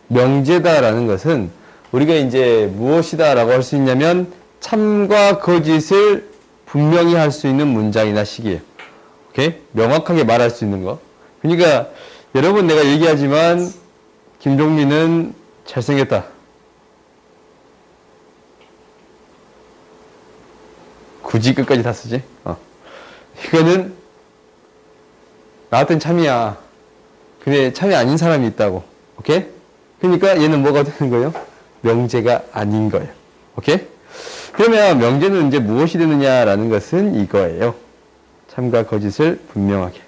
명제다라는 것은 우리가 이제 무엇이다라고 할 수 있냐면 참과 거짓을 분명히 할 수 있는 문장이나 식이에요. 오케이? 명확하게 말할 수 있는 거. 그러니까 여러분 내가 얘기하지만 김종민은 잘생겼다. 굳이 끝까지 다 쓰지? 이거는 나한텐 참이야. 근데 참이 아닌 사람이 있다고. 오케이? 그러니까 얘는 뭐가 되는 거예요? 명제가 아닌 거예요. 오케이? 그러면 명제는 이제 무엇이 되느냐라는 것은 이거예요. 참과 거짓을 분명하게.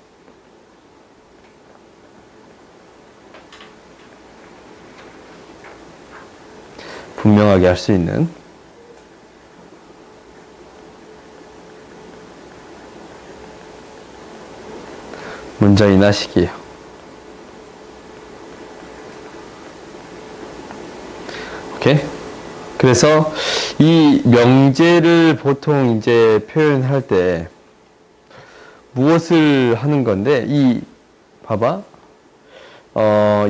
분명하게 할 수 있는 문장이나 식이에요. 오케이? 그래서 이 명제를 보통 이제 표현할 때 무엇을 하는 건데, 봐봐.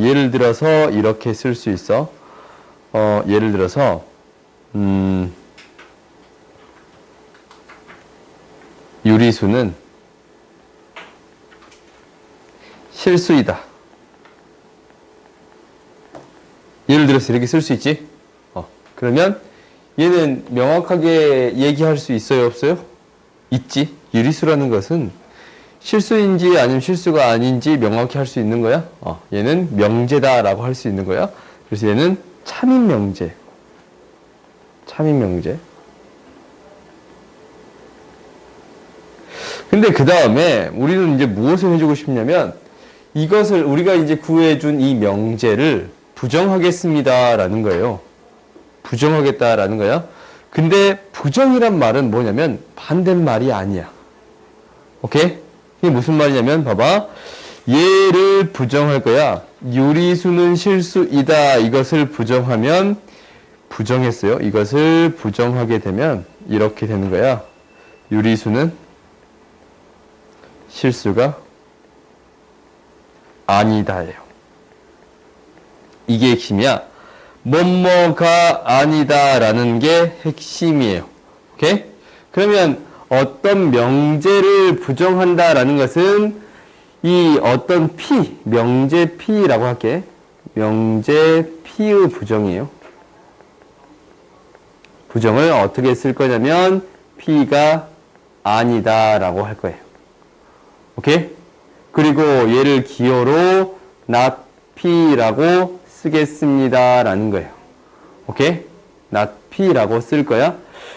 예를 들어서 이렇게 쓸 수 있어. 예를 들어서, 유리수는 실수이다. 예를 들어서 이렇게 쓸 수 있지? 그러면 얘는 명확하게 얘기할 수 있어요, 없어요? 있지. 유리수라는 것은 실수인지 아니면 실수가 아닌지 명확히 할 수 있는 거야. 얘는 명제다라고 할 수 있는 거야. 그래서 얘는 참인 명제. 참인 명제. 근데 그 다음에 우리는 이제 무엇을 해주고 싶냐면 이것을 우리가 이제 구해준 이 명제를 부정하겠습니다라는 거예요. 부정하겠다라는 거야. 근데 부정이란 말은 뭐냐면 반대말이 아니야. 오케이? 이게 무슨 말이냐면 봐봐. 얘를 부정할 거야. 유리수는 실수이다. 이것을 부정하면 부정했어요. 이것을 부정하게 되면 이렇게 되는 거야. 유리수는 실수가 아니다예요. 이게 핵심이야. 뭐뭐가 아니다라는 게 핵심이에요. 오케이? 그러면 어떤 명제를 부정한다라는 것은 이 어떤 명제 P라고 할게. 명제 P의 부정이에요. 부정을 어떻게 쓸 거냐면 P가 아니다라고 할 거예요. 오케이? 그리고 얘를 기호로 not P라고 쓰겠습니다라는 거예요. 오케이? not P라고 쓸 거야.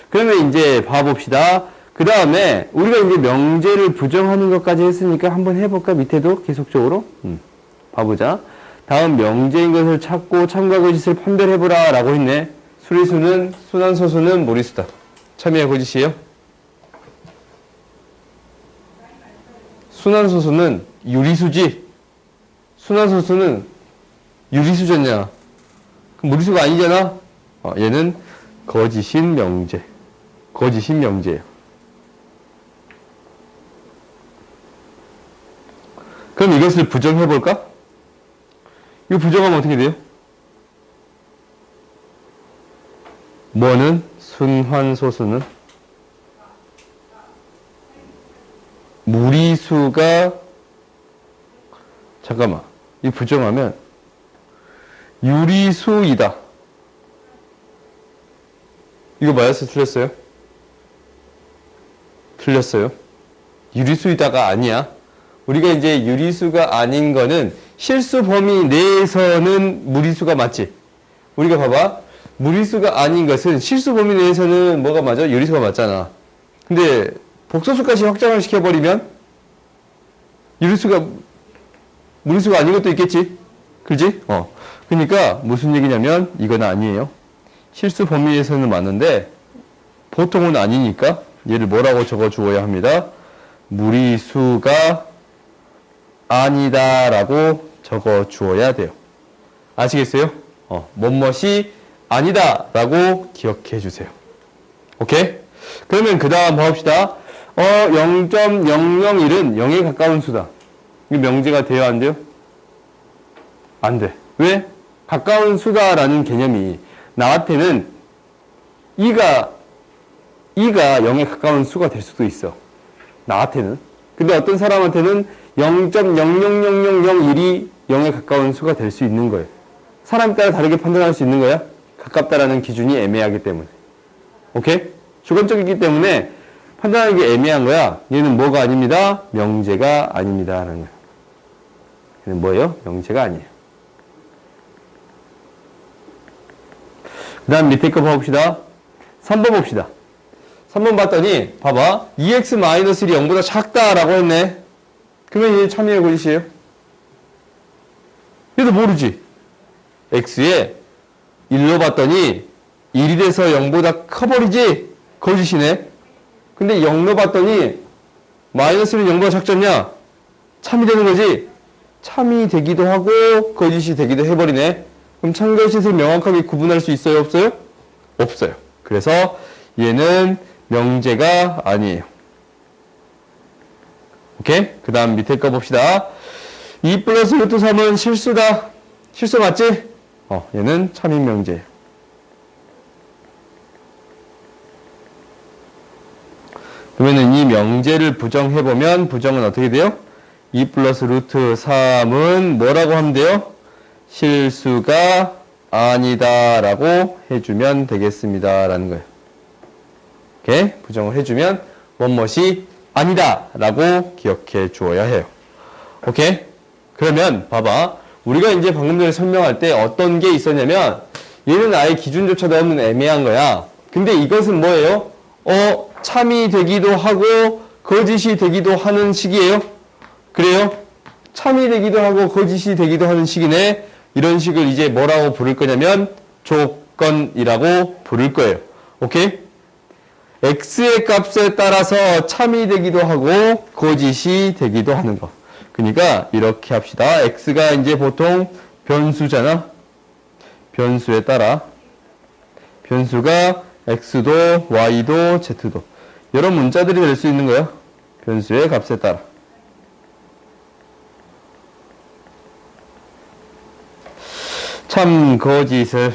그러면 이제 봐봅시다. 그 다음에 우리가 이제 명제를 부정하는 것까지 했으니까 한번 해볼까? 밑에도 계속적으로. 봐보자. 다음 명제인 것을 찾고 참과 거짓을 판별해보라 라고 했네. 수리수는 순환소수는 무리수다. 참이야 거짓이에요? 순환소수는 유리수지. 순환소수는 유리수잖냐. 그럼 무리수가 아니잖아. 얘는 거짓인 명제. 거짓인 명제예요. 그럼 이것을 부정해볼까? 이거 부정하면 어떻게 돼요? 뭐는 순환소수는 무리수가 잠깐만 이 부정하면 유리수이다. 이거 맞았어요? 틀렸어요? 틀렸어요. 유리수이다가 아니야. 우리가 이제 유리수가 아닌 거는 실수 범위 내에서는 무리수가 맞지. 우리가 봐봐. 무리수가 아닌 것은 실수 범위 내에서는 뭐가 맞아? 유리수가 맞잖아. 근데 복소수까지 확장을 시켜버리면 무리수가 아닌 것도 있겠지. 그렇지? 그러니까 무슨 얘기냐면 이건 아니에요. 실수 범위 내에서는 맞는데 보통은 아니니까 얘를 뭐라고 적어 주어야 합니다. 무리수가 아니다라고 적어 주어야 돼요. 아시겠어요? 뭐뭇이 아니다라고 기억해 주세요. 오케이? 그러면 그 다음 봅시다. 0.001은 0에 가까운 수다. 이게 명제가 돼요, 안 돼요? 안 돼. 왜? 가까운 수다라는 개념이 나한테는 2가 0에 가까운 수가 될 수도 있어. 나한테는. 근데 어떤 사람한테는 0.0000001이 0에 가까운 수가 될 수 있는 거예요. 사람 따라 다르게 판단할 수 있는 거야. 가깝다라는 기준이 애매하기 때문에. 오케이? 주관적이기 때문에 판단하는 게 애매한 거야. 얘는 뭐가 아닙니다. 명제가 아닙니다. 라는 거야. 얘는 뭐예요? 명제가 아니에요. 그 다음 밑에 거 봐봅시다. 3번 봅시다. 3번 봤더니 봐봐. 2x-1이 0보다 작다라고 했네. 그러면 얘 참이에요, 거짓이에요? 얘도 모르지. x에 1로 봤더니 1이 돼서 0보다 커버리지? 거짓이네. 근데 0로 봤더니 마이너스는 0보다 작잖냐? 참이 되는 거지? 참이 되기도 하고 거짓이 되기도 해버리네. 그럼 참거짓을 명확하게 구분할 수 있어요? 없어요? 없어요. 그래서 얘는 명제가 아니에요. 오케이? 그 다음 밑에 거 봅시다. 2 플러스 루트 3은 실수다. 실수 맞지? 얘는 참인 명제예요. 그러면은 이 명제를 부정해보면 부정은 어떻게 돼요? 2 플러스 루트 3은 뭐라고 하면 돼요? 실수가 아니다 라고 해주면 되겠습니다 라는 거예요. 오케이? 부정을 해주면 뭐뭇이 아니다 라고 기억해 주어야 해요. 오케이? 그러면 봐봐. 우리가 이제 방금 전에 설명할 때 어떤 게 있었냐면 얘는 아예 기준조차도 없는 애매한 거야. 근데 이것은 뭐예요? 참이 되기도 하고 거짓이 되기도 하는 식이에요. 그래요? 참이 되기도 하고 거짓이 되기도 하는 식이네. 이런 식을 이제 뭐라고 부를 거냐면 조건이라고 부를 거예요. 오케이? x의 값에 따라서 참이 되기도 하고 거짓이 되기도 하는 거. 그러니까 이렇게 합시다. x가 이제 보통 변수잖아. 변수에 따라 변수가 x도 y도 z도 이런 문자들이 될 수 있는 거예요. 변수의 값에 따라. 참 거짓을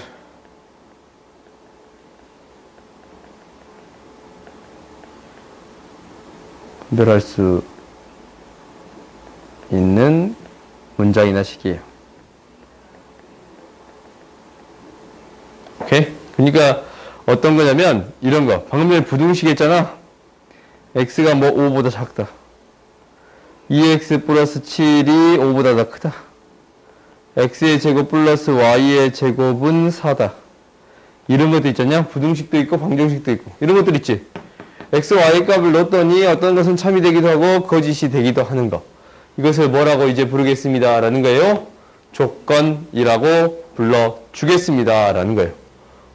분별할 수 있는 문장이나 식이에요. 오케이? 그러니까 어떤 거냐면 이런 거. 방금 전에 부등식 했잖아. x가 뭐 5보다 작다. 2x 플러스 7이 5보다 더 크다. x의 제곱 플러스 y의 제곱은 4다. 이런 것도 있잖냐? 부등식도 있고 방정식도 있고 이런 것들 있지. x, y 값을 넣었더니 어떤 것은 참이 되기도 하고 거짓이 되기도 하는 거. 이것을 뭐라고 이제 부르겠습니다 라는 거예요. 조건이라고 불러주겠습니다 라는 거예요.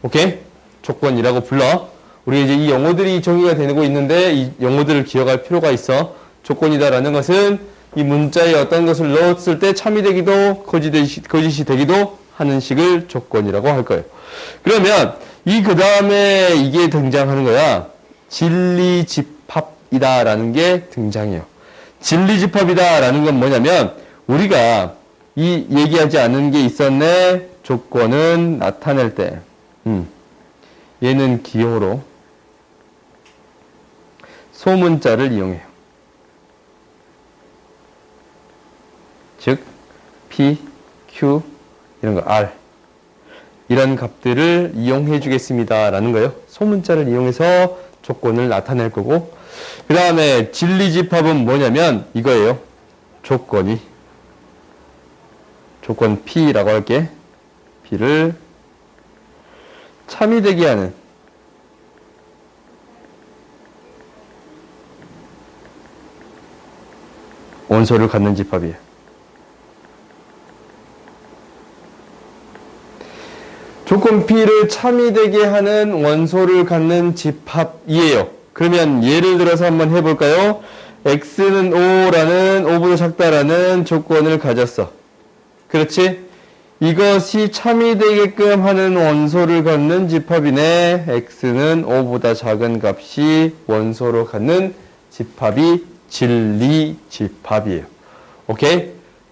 오케이? 조건이라고 불러. 우리 이제 이 영어들이 정의가 되고 있는데 이 영어들을 기억할 필요가 있어. 조건이다라는 것은 이 문자에 어떤 것을 넣었을 때 참이 되기도 거짓이 되기도 하는 식을 조건이라고 할 거예요. 그러면 이 그 다음에 이게 등장하는 거야. 진리집합이다라는 게 등장해요. 진리집합이다라는 건 뭐냐면 우리가 이 얘기하지 않은 게 있었네. 조건은 나타낼 때 얘는 기호로 소문자를 이용해요. 즉 P, Q 이런 거 R 이런 값들을 이용해 주겠습니다 라는 거예요. 소문자를 이용해서 조건을 나타낼 거고 그 다음에 진리집합은 뭐냐면 이거예요. 조건 P라고 할게. P를 참이 되게 하는 원소를 갖는 집합이에요. 조건 P를 참이 되게 하는 원소를 갖는 집합이에요. 그러면 예를 들어서 한번 해볼까요? x는 5라는 5보다 작다라는 조건을 가졌어. 그렇지? 이것이 참이 되게끔 하는 원소를 갖는 집합이네. x는 5보다 작은 값이 원소로 갖는 집합이 진리집합이에요. 오케이?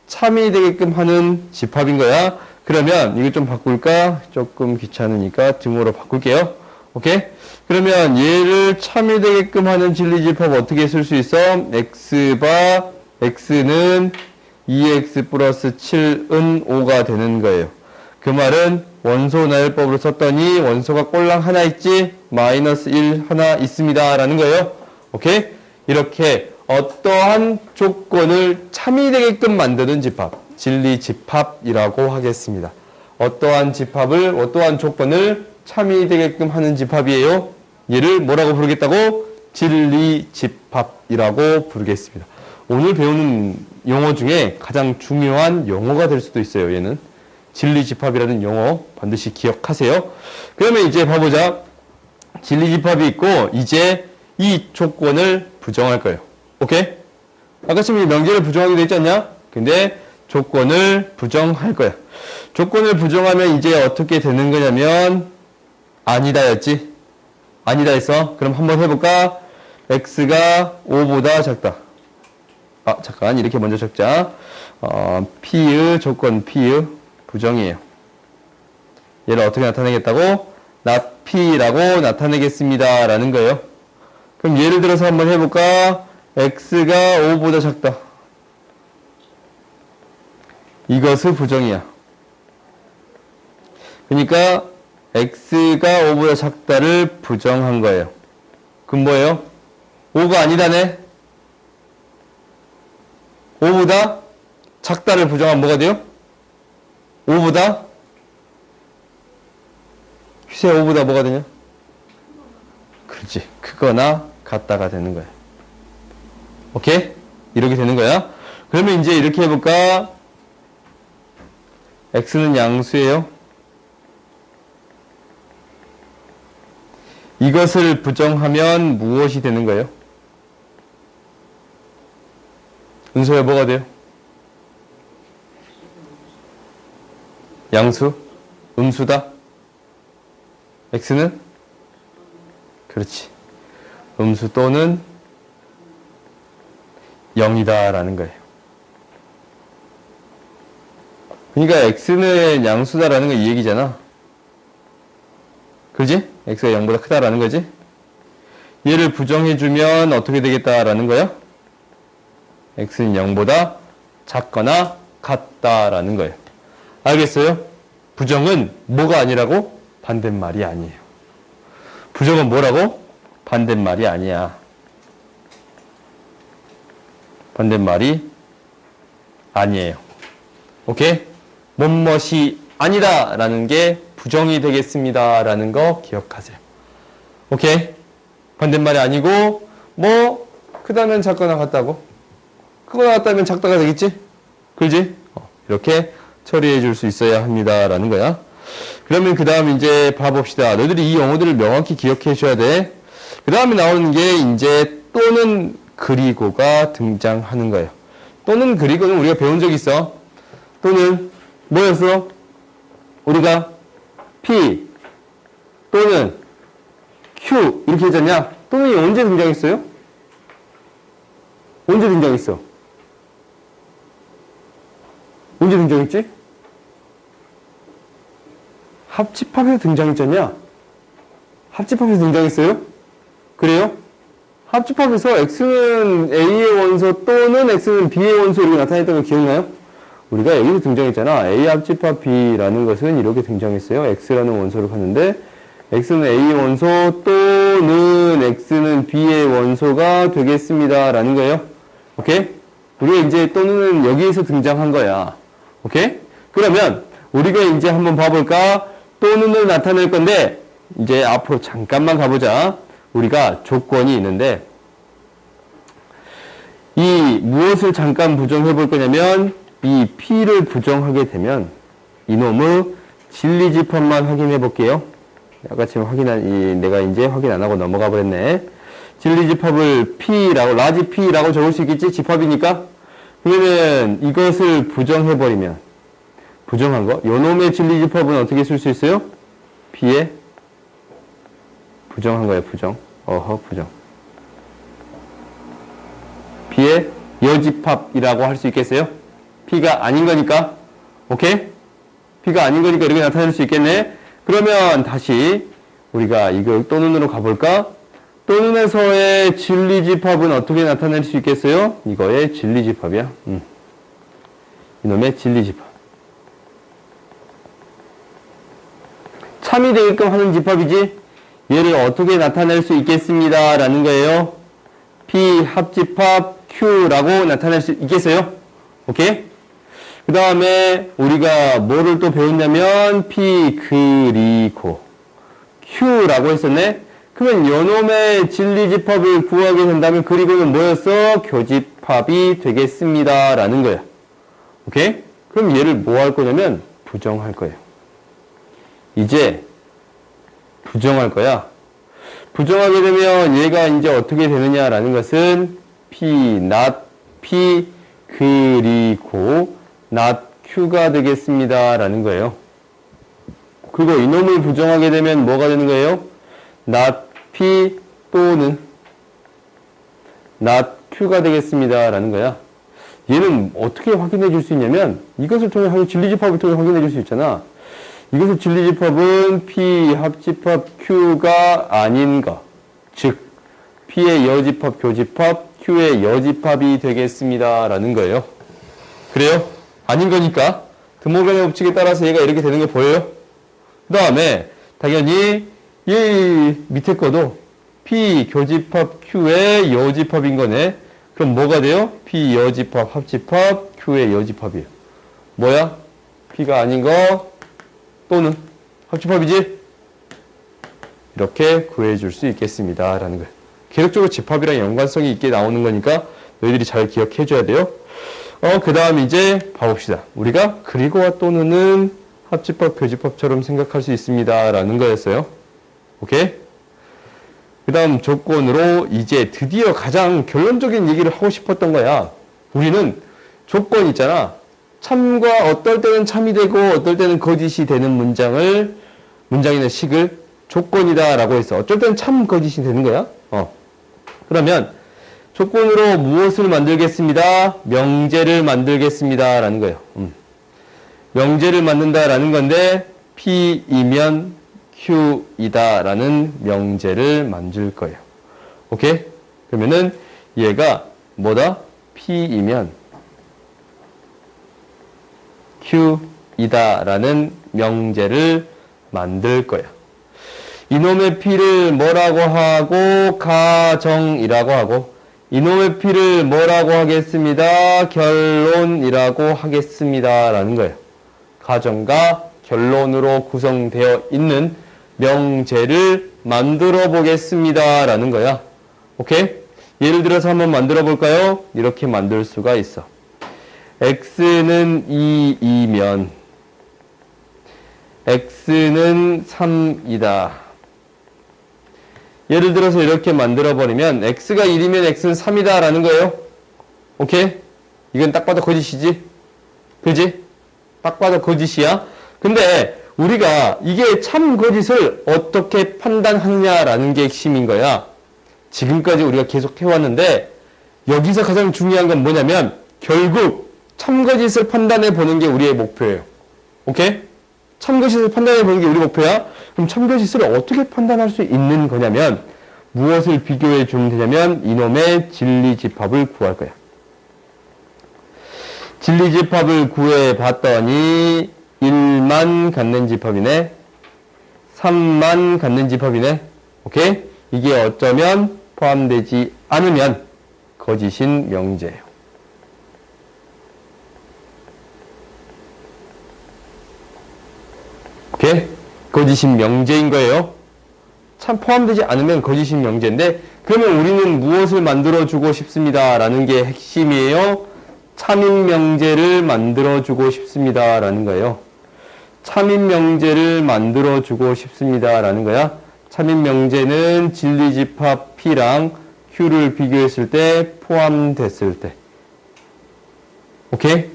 참이 되게끔 하는 집합인 거야. 그러면 이거 좀 바꿀까? 조금 귀찮으니까 등호로 바꿀게요. 오케이? 그러면 얘를 참이 되게끔 하는 진리집합 어떻게 쓸 수 있어? x바 x는 2x 플러스 7은 5가 되는 거예요. 그 말은 원소 나열법으로 썼더니 원소가 꼴랑 하나 있지? 마이너스 1 하나 있습니다. 라는 거예요. 오케이? 이렇게 어떠한 조건을 참이 되게끔 만드는 집합, 진리집합이라고 하겠습니다. 어떠한 집합을, 어떠한 조건을 참이 되게끔 하는 집합이에요. 얘를 뭐라고 부르겠다고? 진리집합이라고 부르겠습니다. 오늘 배우는 용어 중에 가장 중요한 용어가 될 수도 있어요. 얘는 진리집합이라는 용어 반드시 기억하세요. 그러면 이제 봐보자. 진리집합이 있고 이제 이 조건을 부정할 거예요. 오케이? 아까 지금 명제를 부정하기로 했지 않냐? 근데 조건을 부정할 거야. 조건을 부정하면 이제 어떻게 되는 거냐면 아니다 였지? 아니다 했어. 그럼 한번 해볼까? x가 5보다 작다. 잠깐 이렇게 먼저 적자. P의 조건 P의 부정이에요. 얘를 어떻게 나타내겠다고? not P라고 나타내겠습니다. 라는 거예요. 그럼 예를 들어서 한번 해볼까? x가 5보다 작다. 이것은 부정이야. 그러니까 x가 5보다 작다를 부정한 거예요. 그럼 뭐예요? 5가 아니다네. 5보다 작다를 부정하면 뭐가 돼요? 5보다 휴세 5보다 뭐가 되냐? 그렇지. 크거나 같다가 되는 거야. 오케이? 이렇게 되는 거야. 그러면 이제 이렇게 해볼까? x는 양수예요. 이것을 부정하면 무엇이 되는 거예요? 은소야 뭐가 돼요? 양수? 음수다? x는? 그렇지. 음수 또는 0이다 라는 거예요. 그러니까 x는 양수다라는 건 이 얘기잖아. 그렇지? x가 0보다 크다라는 거지? 얘를 부정해주면 어떻게 되겠다라는 거야? x는 0보다 작거나 같다라는 거예요. 알겠어요? 부정은 뭐가 아니라고? 반대말이 아니에요. 부정은 뭐라고? 반대말이 아니야. 반대말이 아니에요. 오케이? 뭐뭇이 아니다 라는 게 부정이 되겠습니다 라는 거 기억하세요. 오케이? 반대말이 아니고 뭐 크다면 작거나 같다고? 크거나 같다면 작다가 되겠지? 그렇지? 이렇게 처리해 줄 수 있어야 합니다 라는 거야. 그러면 그 다음 이제 봐봅시다. 너희들이 이 용어들을 명확히 기억해 줘야 돼. 그 다음에 나오는 게 이제 또는 그리고가 등장하는 거예요. 또는 그리고는 우리가 배운 적 있어. 또는 뭐였어? 우리가 P 또는 Q 이렇게 했잖냐? 또는이 언제 등장했어요? 언제 등장했어? 언제 등장했지? 합집합에서 등장했잖냐? 합집합에서 등장했어요? 그래요? 합집합에서 x는 a의 원소 또는 x는 b의 원소 이렇게 나타냈던 거 기억나요? 우리가 여기서 등장했잖아. a 합집합 b라는 것은 이렇게 등장했어요. x라는 원소를 봤는데 x는 a의 원소 또는 x는 b의 원소가 되겠습니다 라는 거예요. 오케이? 우리가 이제 또는 여기에서 등장한 거야. 오케이? 그러면 우리가 이제 한번 봐볼까? 또는을 나타낼 건데 이제 앞으로 잠깐만 가보자. 우리가 조건이 있는데 이 무엇을 잠깐 부정해 볼 거냐면 이 P를 부정하게 되면 이놈의 진리집합만 확인해 볼게요. 아까 지금 내가 이제 확인 안 하고 넘어가 버렸네. 진리집합을 P라고, 라지 P라고 적을 수 있겠지? 집합이니까. 그러면 이것을 부정해 버리면 부정한 거. 요놈의 진리집합은 어떻게 쓸 수 있어요? P에 부정한 거예요, 부정. 부정. B의 여집합이라고 할 수 있겠어요? P가 아닌 거니까. 오케이? P가 아닌 거니까 이렇게 나타낼 수 있겠네. 그러면 다시 우리가 이거 또는으로 가볼까? 또는에서의 진리집합은 어떻게 나타낼 수 있겠어요? 이거의 진리집합이야. 이놈의 진리집합. 참이 되게끔 하는 집합이지? 얘를 어떻게 나타낼 수 있겠습니다. 라는 거예요. P 합집합 Q라고 나타낼 수 있겠어요? 오케이? 그 다음에 우리가 뭐를 또 배웠냐면 P 그리고 Q라고 했었네? 그러면 요놈의 진리집합을 구하게 된다면 그리고는 뭐였어? 교집합이 되겠습니다. 라는 거야. 오케이? 그럼 얘를 뭐 할 거냐면 부정할 거예요. 이제 부정할 거야. 부정하게 되면 얘가 이제 어떻게 되느냐라는 것은 P, not P, 그리고 not Q가 되겠습니다. 라는 거예요. 그리고 이놈을 부정하게 되면 뭐가 되는 거예요? not P 또는 not Q가 되겠습니다. 라는 거야. 얘는 어떻게 확인해 줄 수 있냐면 이것을 통해 진리집합을 통해 확인해 줄 수 있잖아. 이것의 진리집합은 P 합집합 Q가 아닌 것. 즉 P의 여집합 교집합 Q의 여집합이 되겠습니다. 라는 거예요. 그래요? 아닌 거니까 드모르간의 법칙에 따라서 얘가 이렇게 되는 거 보여요? 그 다음에 당연히 이 밑에 거도 P 교집합 Q의 여집합인 거네. 그럼 뭐가 돼요? P 여집합 합집합 Q의 여집합이에요. 뭐야? P가 아닌 거 또는 합집합이지? 이렇게 구해줄 수 있겠습니다. 라는 거예요. 계속적으로 집합이랑 연관성이 있게 나오는 거니까 너희들이 잘 기억해 줘야 돼요. 그 다음 이제 봐봅시다. 우리가 그리고와 또는은 합집합, 교집합처럼 생각할 수 있습니다. 라는 거였어요. 오케이? 그 다음 조건으로 이제 드디어 가장 결론적인 얘기를 하고 싶었던 거야. 우리는 조건 있잖아. 참과 어떨 때는 참이 되고 어떨 때는 거짓이 되는 문장이나 식을 조건이다 라고 했어. 어쩔 때는 참 거짓이 되는 거야. 그러면 조건으로 무엇을 만들겠습니다? 명제를 만들겠습니다. 라는 거예요. 명제를 만든다 라는 건데 P이면 Q이다 라는 명제를 만들 거예요. 오케이? 그러면은 얘가 뭐다? P이면 Q이다 라는 명제를 만들 거야. 이놈의 P를 뭐라고 하고 가정이라고 하고 이놈의 P를 뭐라고 하겠습니다? 결론이라고 하겠습니다. 라는 거예요. 가정과 결론으로 구성되어 있는 명제를 만들어 보겠습니다. 라는 거야. 오케이? 예를 들어서 한번 만들어 볼까요? 이렇게 만들 수가 있어. X는 2이면 X는 3이다. 예를 들어서 이렇게 만들어버리면 X가 1이면 X는 3이다 라는 거예요. 오케이? 이건 딱 봐도 거짓이지? 그지? 딱 봐도 거짓이야. 근데 우리가 이게 참 거짓을 어떻게 판단하느냐라는 게 핵심인 거야. 지금까지 우리가 계속 해왔는데 여기서 가장 중요한 건 뭐냐면 결국 참 거짓을 판단해 보는 게 우리의 목표예요. 오케이? 참 거짓을 판단해 보는 게 우리 목표야. 그럼 참 거짓을 어떻게 판단할 수 있는 거냐면 무엇을 비교해 주면 되냐면 이놈의 진리집합을 구할 거야. 진리집합을 구해 봤더니 1만 갖는 집합이네. 3만 갖는 집합이네. 오케이? 이게 어쩌면 포함되지 않으면 거짓인 명제예요. 오케이? 거짓인 명제인 거예요. 참 포함되지 않으면 거짓인 명제인데 그러면 우리는 무엇을 만들어주고 싶습니다. 라는 게 핵심이에요. 참인 명제를 만들어주고 싶습니다. 라는 거예요. 참인 명제를 만들어주고 싶습니다. 라는 거야. 참인 명제는 진리집합 P랑 Q를 비교했을 때 포함됐을 때. 오케이?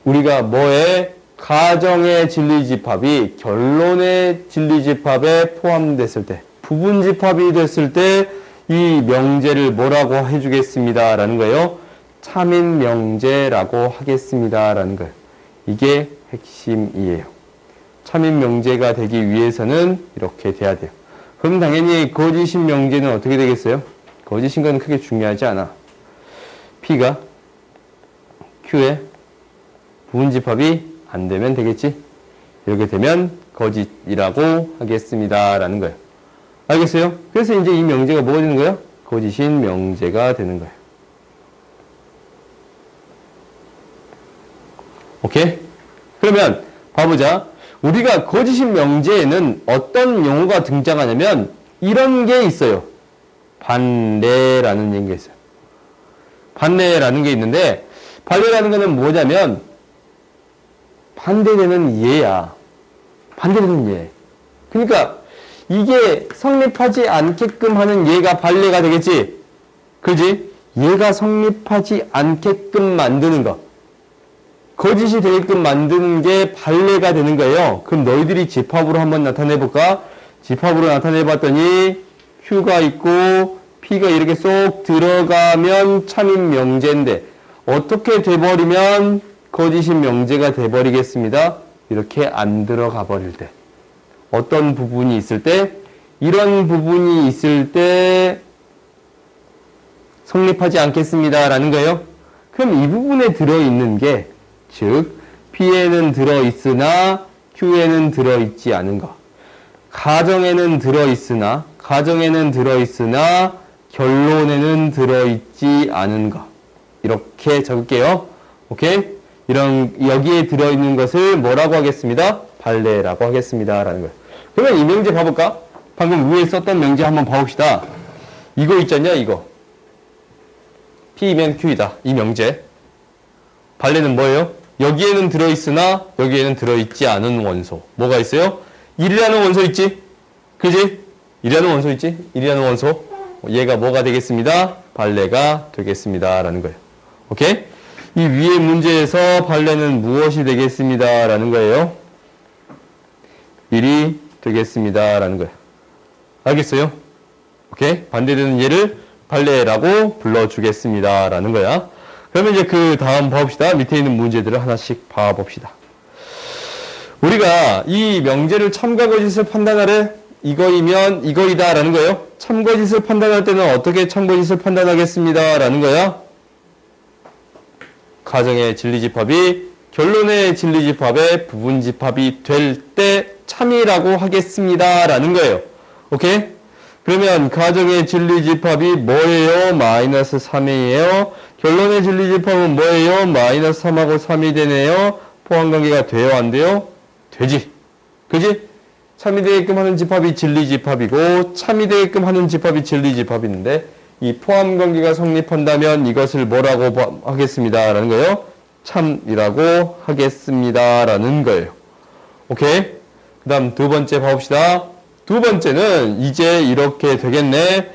우리가 뭐에? 가정의 진리집합이 결론의 진리집합에 포함됐을 때, 부분집합이 됐을 때 이 명제를 뭐라고 해주겠습니다. 라는 거예요. 참인 명제라고 하겠습니다라는 거예요. 이게 핵심이에요. 참인 명제가 되기 위해서는 이렇게 돼야 돼요. 그럼 당연히 거짓인 명제는 어떻게 되겠어요? 거짓인 건 크게 중요하지 않아. P가 Q의 부분집합이 안 되면 되겠지? 이렇게 되면 거짓이라고 하겠습니다. 라는 거예요. 알겠어요? 그래서 이제 이 명제가 뭐가 되는 거예요? 거짓인 명제가 되는 거예요. 오케이? 그러면 봐보자. 우리가 거짓인 명제에는 어떤 용어가 등장하냐면 이런 게 있어요. 반례라는 얘기가 있어요. 반례라는 게 있는데 반례라는 거는 뭐냐면 반대되는 예야. 반대되는 예. 그러니까 이게 성립하지 않게끔 하는 예가 반례가 되겠지. 그지? 예가 성립하지 않게끔 만드는 거. 거짓이 되게끔 만드는 게 반례가 되는 거예요. 그럼 너희들이 집합으로 한번 나타내볼까? 집합으로 나타내봤더니 Q가 있고 P가 이렇게 쏙 들어가면 참인 명제인데 어떻게 돼버리면 거짓인 명제가 돼버리겠습니다. 이렇게 안 들어가 버릴 때. 어떤 부분이 있을 때? 이런 부분이 있을 때 성립하지 않겠습니다. 라는 거예요. 그럼 이 부분에 들어있는 게 즉 P에는 들어있으나 Q에는 들어있지 않은 거. 가정에는 들어있으나 결론에는 들어있지 않은 거. 이렇게 적을게요. 오케이? 여기에 들어있는 것을 뭐라고 하겠습니다? 반례라고 하겠습니다. 라는 거예요. 그러면 이 명제 봐볼까? 방금 위에 썼던 명제 한번 봐봅시다. 이거 있잖냐, 이거. P면 Q이다. 이 명제. 반례는 뭐예요? 여기에는 들어있으나 여기에는 들어있지 않은 원소. 뭐가 있어요? 1이라는 원소 있지? 그지? 1이라는 원소 있지? 1이라는 원소. 얘가 뭐가 되겠습니다? 반례가 되겠습니다. 라는 거예요. 오케이? 이 위의 문제에서 반례는 무엇이 되겠습니다. 라는 거예요. 1이 되겠습니다. 라는 거예요. 알겠어요? 오케이? 반대되는 얘를 반례라고 불러주겠습니다. 라는 거야. 그러면 이제 그 다음 봐봅시다. 밑에 있는 문제들을 하나씩 봐봅시다. 우리가 이 명제를 참과 거짓을 판단하래. 이거이면 이거이다. 라는 거예요. 참거짓을 판단할 때는 어떻게 참거짓을 판단하겠습니다. 라는 거야. 가정의 진리집합이 결론의 진리집합의 부분집합이 될 때 참이라고 하겠습니다. 라는 거예요. 오케이? 그러면 가정의 진리집합이 뭐예요? 마이너스 3이에요. 결론의 진리집합은 뭐예요? 마이너스 3하고 3이 되네요. 포함관계가 돼요? 안 돼요? 되지. 그지? 참이 되게끔 하는 집합이 진리집합이고 참이 되게끔 하는 집합이 진리집합인데 이 포함관계가 성립한다면 이것을 뭐라고 하겠습니다. 라는 거예요. 참이라고 하겠습니다. 라는 거예요. 오케이? 그 다음 두 번째 봐봅시다. 두 번째는 이제 이렇게 되겠네.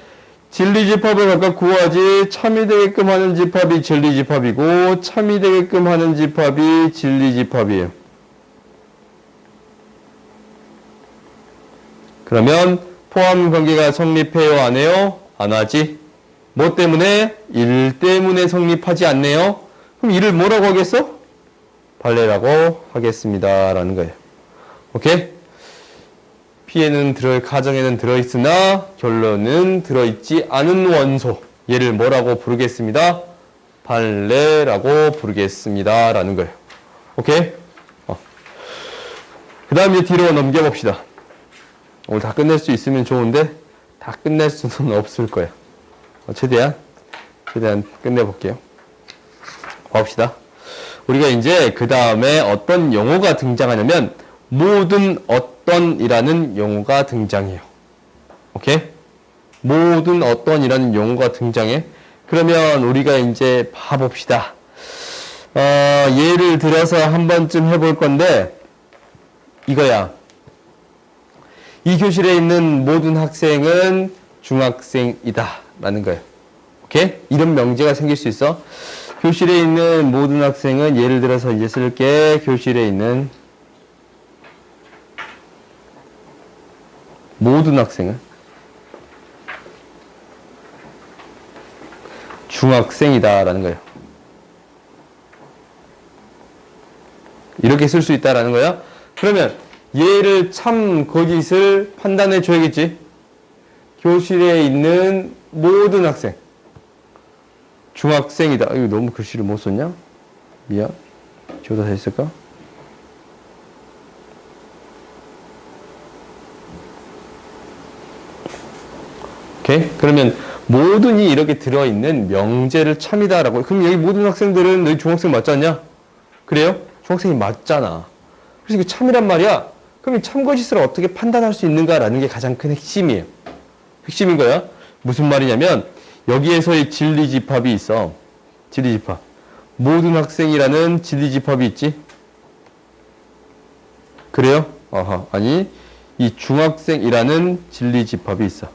진리집합을 각각 구하지. 참이 되게끔 하는 집합이 진리집합이고 참이 되게끔 하는 집합이 진리집합이에요. 그러면 포함관계가 성립해요? 안 해요? 안 하지. 뭐 때문에? 1 때문에 성립하지 않네요. 그럼 1을 뭐라고 하겠어? 반례라고 하겠습니다. 라는 거예요. 오케이? P에는 가정에는 들어있으나 결론은 들어있지 않은 원소. 얘를 뭐라고 부르겠습니다? 반례라고 부르겠습니다. 라는 거예요. 오케이? 그 다음 이제 뒤로 넘겨봅시다. 오늘 다 끝낼 수 있으면 좋은데 다 끝낼 수는 없을 거야. 최대한 끝내볼게요. 봅시다. 우리가 이제 그 다음에 어떤 용어가 등장하냐면 모든 어떤이라는 용어가 등장해요. 오케이? 모든 어떤이라는 용어가 등장해. 그러면 우리가 이제 봐봅시다. 예를 들어서 한 번쯤 해볼 건데 이거야. 이 교실에 있는 모든 학생은 중학생이다. 라는 거예요. 오케이? 이런 명제가 생길 수 있어. 교실에 있는 모든 학생은 예를 들어서 이제 쓸게. 교실에 있는 모든 학생은 중학생이다. 라는 거예요. 이렇게 쓸 수 있다라는 거야. 그러면 얘를 참, 거짓을 판단해 줘야겠지. 교실에 있는 모든 학생. 중학생이다. 이거 너무 글씨를 못 썼냐? 미안. 지워다 했을까? 오케이? 그러면 모든이 이렇게 들어있는 명제를 참이다라고. 그럼 여기 모든 학생들은 너희 중학생 맞지 않냐? 그래요? 중학생이 맞잖아. 그래서 이게 참이란 말이야. 그럼 이 참거짓을 어떻게 판단할 수 있는가라는 게 가장 큰 핵심이에요. 핵심인 거야. 무슨 말이냐면 여기에서의 진리집합이 있어. 진리집합. 모든 학생이라는 진리집합이 있지? 그래요? 아니, 이 중학생이라는 진리집합이 있어.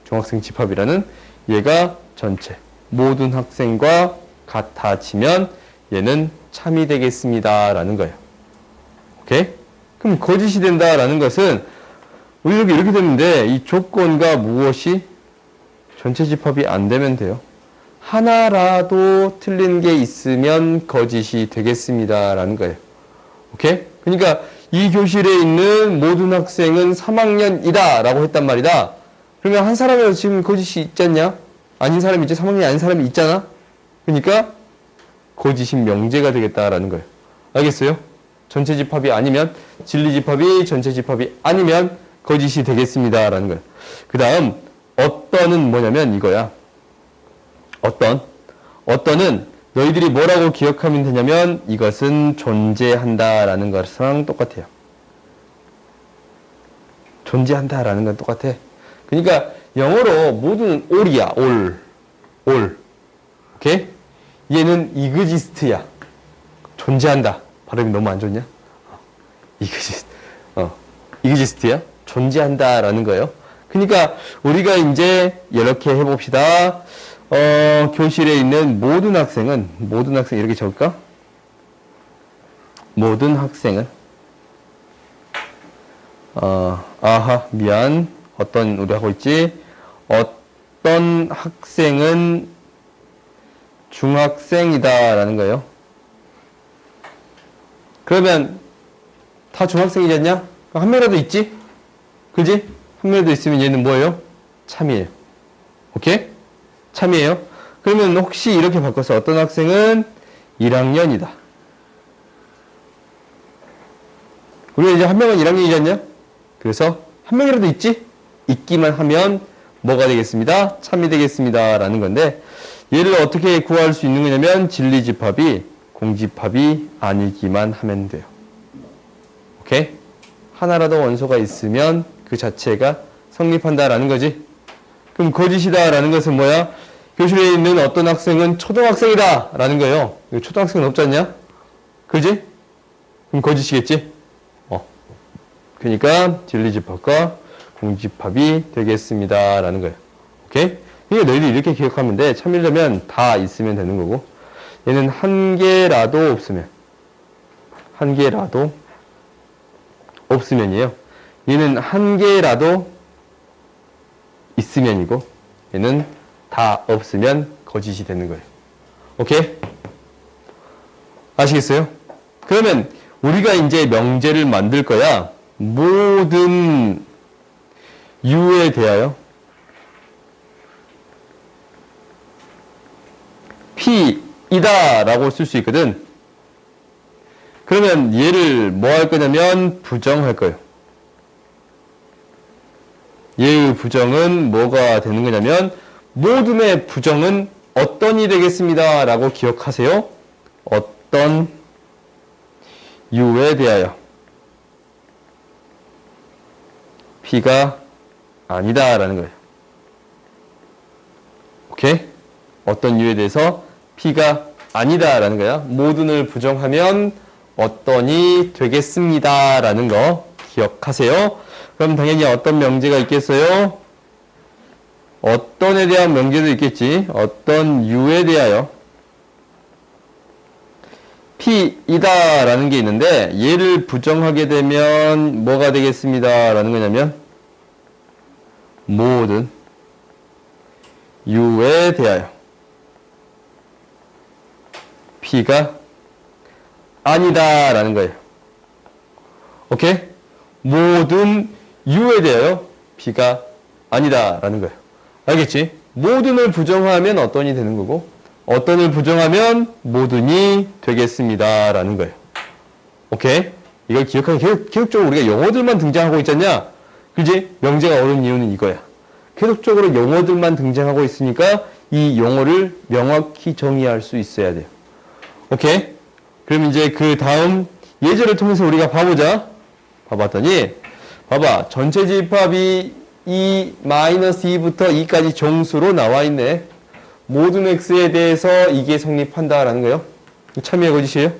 중학생 집합이라는 얘가 전체 모든 학생과 같아지면 얘는 참이 되겠습니다 라는 거예요. 오케이? 그럼 거짓이 된다라는 것은 우리 여기 이렇게 됐는데 이 조건과 무엇이 전체 집합이 안 되면 돼요. 하나라도 틀린 게 있으면 거짓이 되겠습니다 라는 거예요. 오케이? 그러니까 이 교실에 있는 모든 학생은 3학년이다 라고 했단 말이다. 그러면 한 사람이라도 지금 거짓이 있지 않냐? 아닌 사람이 있지, 3학년이 아닌 사람이 있잖아? 그러니까 거짓이 명제가 되겠다라는 거예요. 알겠어요? 전체 집합이 아니면, 진리 집합이 전체 집합이 아니면 거짓이 되겠습니다라는 거예요. 그 다음 어떤은 뭐냐면 이거야. 어떤은 너희들이 뭐라고 기억하면 되냐면 이것은 존재한다라는 것이랑 똑같아요. 존재한다라는 건 똑같아. 그러니까 영어로 모든 all이야. all. 오케이? 얘는 exist야. 존재한다. 발음이 너무 안 좋냐? exist야. 존재한다라는 거예요. 그러니까 우리가 이제 이렇게 해봅시다. 교실에 있는 모든 학생 이렇게 적을까? 모든 학생은 미안. 어떤 우리 하고 있지? 어떤 학생은 중학생이다라는 거예요. 그러면 다 중학생이잖냐? 한 명이라도 있지? 그지? 한 명이라도 있으면 얘는 뭐예요? 참이에요. 오케이? 참이에요. 그러면 혹시 이렇게 바꿔서 어떤 학생은 1학년이다. 우리가 이제 한 명은 1학년이잖냐? 그래서 한 명이라도 있지? 있기만 하면 뭐가 되겠습니다? 참이 되겠습니다. 라는 건데 얘를 어떻게 구할 수 있는 거냐면 진리집합이 공집합이 아니기만 하면 돼요. 오케이? 하나라도 원소가 있으면 그 자체가 성립한다라는 거지. 그럼 거짓이다라는 것은 뭐야? 교실에 있는 어떤 학생은 초등학생이다 라는 거예요. 초등학생은 없지 않냐? 그지? 그럼 거짓이겠지? 그러니까 진리집합과 공집합이 되겠습니다 라는 거예요. 오케이? 그러니까 너희들이 이렇게 기억하면 돼. 참이려면 다 있으면 되는 거고 얘는 한 개라도 없으면이에요. 얘는 한 개라도 있으면이고 얘는 다 없으면 거짓이 되는 거예요. 오케이? 아시겠어요? 그러면 우리가 이제 명제를 만들 거야. 모든 U에 대하여 P이다 라고 쓸 수 있거든. 그러면 얘를 뭐 할 거냐면 부정할 거예요. 얘의 부정은 뭐가 되는 거냐면 모든의 부정은 어떤이 되겠습니다 라고 기억하세요. 어떤 U에 대하여 P가 아니다 라는 거예요. 오케이? 어떤 U에 대해서 P가 아니다 라는 거야. 모든을 부정하면 어떤이 되겠습니다 라는 거 기억하세요. 그럼 당연히 어떤 명제가 있겠어요? 어떤에 대한 명제도 있겠지. 어떤 U에 대하여 P이다 라는 게 있는데 얘를 부정하게 되면 뭐가 되겠습니다 라는 거냐면 모든 U에 대하여 P가 아니다 라는 거예요. 오케이? 모든 U에 대하여 B가 아니다 라는 거예요. 알겠지? 모든을 부정하면 어떤이 되는 거고 어떤을 부정하면 모든이 되겠습니다 라는 거예요. 오케이? 이걸 기억하면 계속적으로 우리가 영어들만 등장하고 있잖냐? 그지? 명제가 어려운 이유는 이거야. 계속적으로 영어들만 등장하고 있으니까 이 용어를 명확히 정의할 수 있어야 돼요. 오케이? 그럼 이제 그 다음 예제를 통해서 우리가 봐보자. 봐봤더니 봐봐. 전체 집합이 -2부터 2까지 정수로 나와 있네. 모든 x에 대해서 이게 성립한다라는 거예요. 참이야 거짓이에요?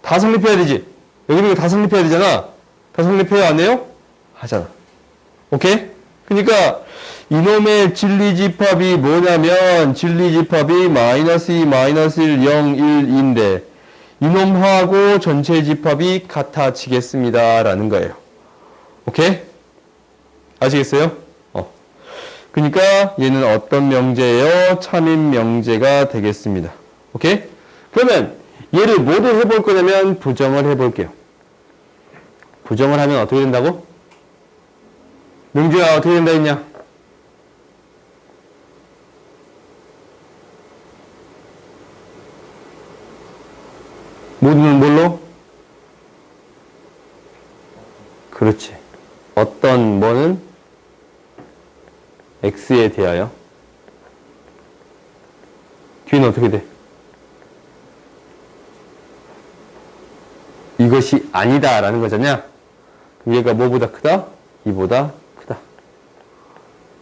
다 성립해야 되지. 여기 있는 거 다 성립해야 되잖아. 다 성립해야 안 해요? 하잖아. 오케이? 그러니까 이놈의 진리집합이 뭐냐면 진리집합이 -2, -1, 0, 1인데 이놈하고 전체 집합이 같아지겠습니다 라는 거예요. 오케이? 아시겠어요? 그러니까 얘는 어떤 명제예요? 참인 명제가 되겠습니다. 오케이? 그러면 얘를 뭐를 해볼 거냐면 부정을 해볼게요. 부정을 하면 어떻게 된다고? 명주야 어떻게 된다 했냐? 모두는 뭘로? 그렇지. 어떤 뭐는 x에 대하여 뒤는 어떻게 돼? 이것이 아니다 라는 거잖냐? 그럼 얘가 뭐보다 크다? 이보다 크다.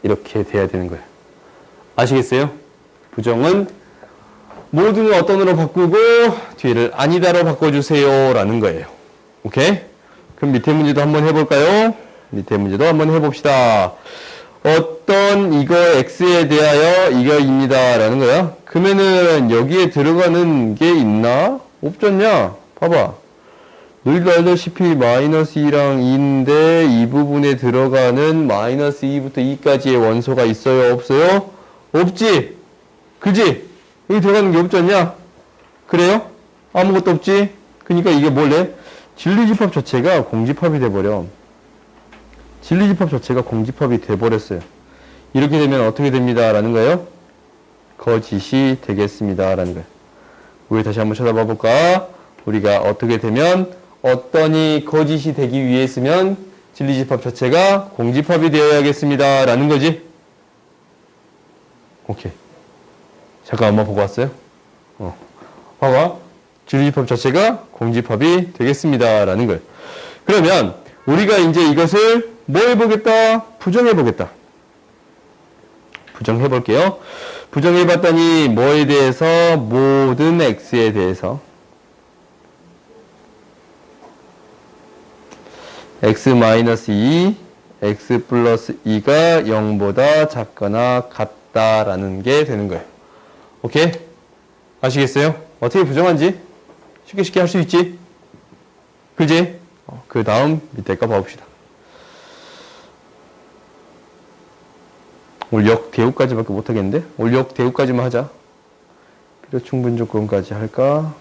이렇게 돼야 되는 거예요. 아시겠어요? 부정은 모두는 어떤으로 바꾸고 뒤를 아니다로 바꿔주세요 라는 거예요. 오케이? 그럼 밑에 문제도 한번 해볼까요? 밑에 문제도 한번 해봅시다. 어떤 이거 x에 대하여 이거입니다 라는 거야. 그러면은 여기에 들어가는 게 있나? 없잖냐? 봐봐. 너희도 알다시피 -2랑 2인데 이 부분에 들어가는 -2부터 2까지의 원소가 있어요? 없어요? 없지? 그지? 여기 들어가는 게 없지 않냐? 그래요? 아무것도 없지? 그러니까 이게 뭘래? 진리집합 자체가 공집합이 돼버려. 진리집합 자체가 공집합이 돼버렸어요. 이렇게 되면 어떻게 됩니다 라는 거예요? 거짓이 되겠습니다 라는 거예요. 우리 다시 한번 쳐다봐 볼까? 우리가 어떻게 되면 어떠니 거짓이 되기 위해서면 진리집합 자체가 공집합이 되어야겠습니다 라는 거지. 오케이. 잠깐 엄마 보고 왔어요? 봐봐. 진리집합 자체가 공집합이 되겠습니다 라는 거예요. 그러면 우리가 이제 이것을 뭐 해보겠다? 부정해보겠다. 부정해볼게요. 부정해봤더니 뭐에 대해서? 모든 x에 대해서 x-2, x 플러스 2가 0보다 작거나 같다라는 게 되는 거예요. 오케이? 아시겠어요? 어떻게 부정한지 쉽게 할 수 있지? 그지? 그 다음 밑에 거 봐봅시다. 오늘 역대우까지밖에 못하겠는데? 오늘 역대우까지만 하자. 필요 충분 조건까지 할까?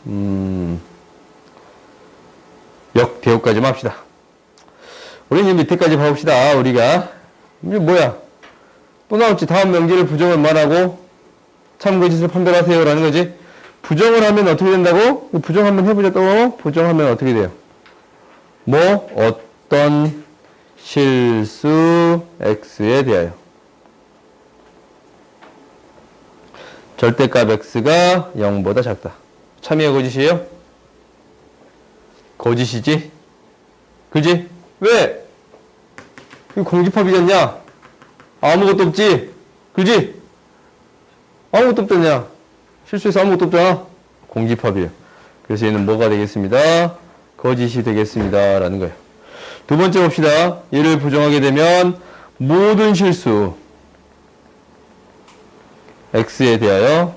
역대우까지만 합시다. 우리는 밑에까지 봐봅시다. 우리가 이게 뭐야? 또 나올지. 다음 명제를 부정을 말하고 참거짓을 판별하세요 라는 거지. 부정을 하면 어떻게 된다고? 부정 한번 해보자. 또 부정하면 어떻게 돼요? 뭐 어떤 실수 x에 대하여 절대값 x가 0보다 작다. 참이야 거짓이에요? 거짓이지? 그지? 왜? 이거 공집합이잖냐? 아무것도 없지? 그지? 아무것도 없잖냐? 실수해서 아무것도 없잖아? 공집합이에요. 그래서 얘는 뭐가 되겠습니다? 거짓이 되겠습니다 라는 거예요. 두 번째 봅시다. 얘를 부정하게 되면 모든 실수 x에 대하여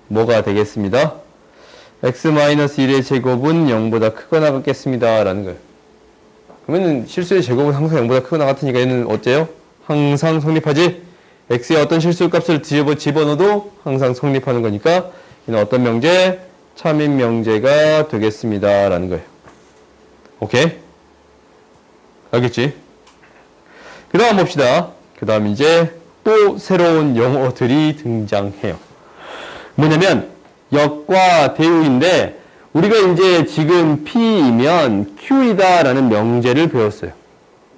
뭐가 되겠습니다? x-1의 제곱은 0보다 크거나 같겠습니다 라는 거예요. 그러면 실수의 제곱은 항상 0보다 크거나 같으니까 얘는 어째요? 항상 성립하지? x의 어떤 실수 값을 집어넣어도 항상 성립하는 거니까 얘는 어떤 명제? 참인 명제가 되겠습니다 라는 거예요. 오케이? 알겠지? 그 다음 봅시다. 그 다음 이제 또 새로운 용어들이 등장해요. 뭐냐면 역과 대우인데 우리가 이제 지금 P이면 Q이다 라는 명제를 배웠어요.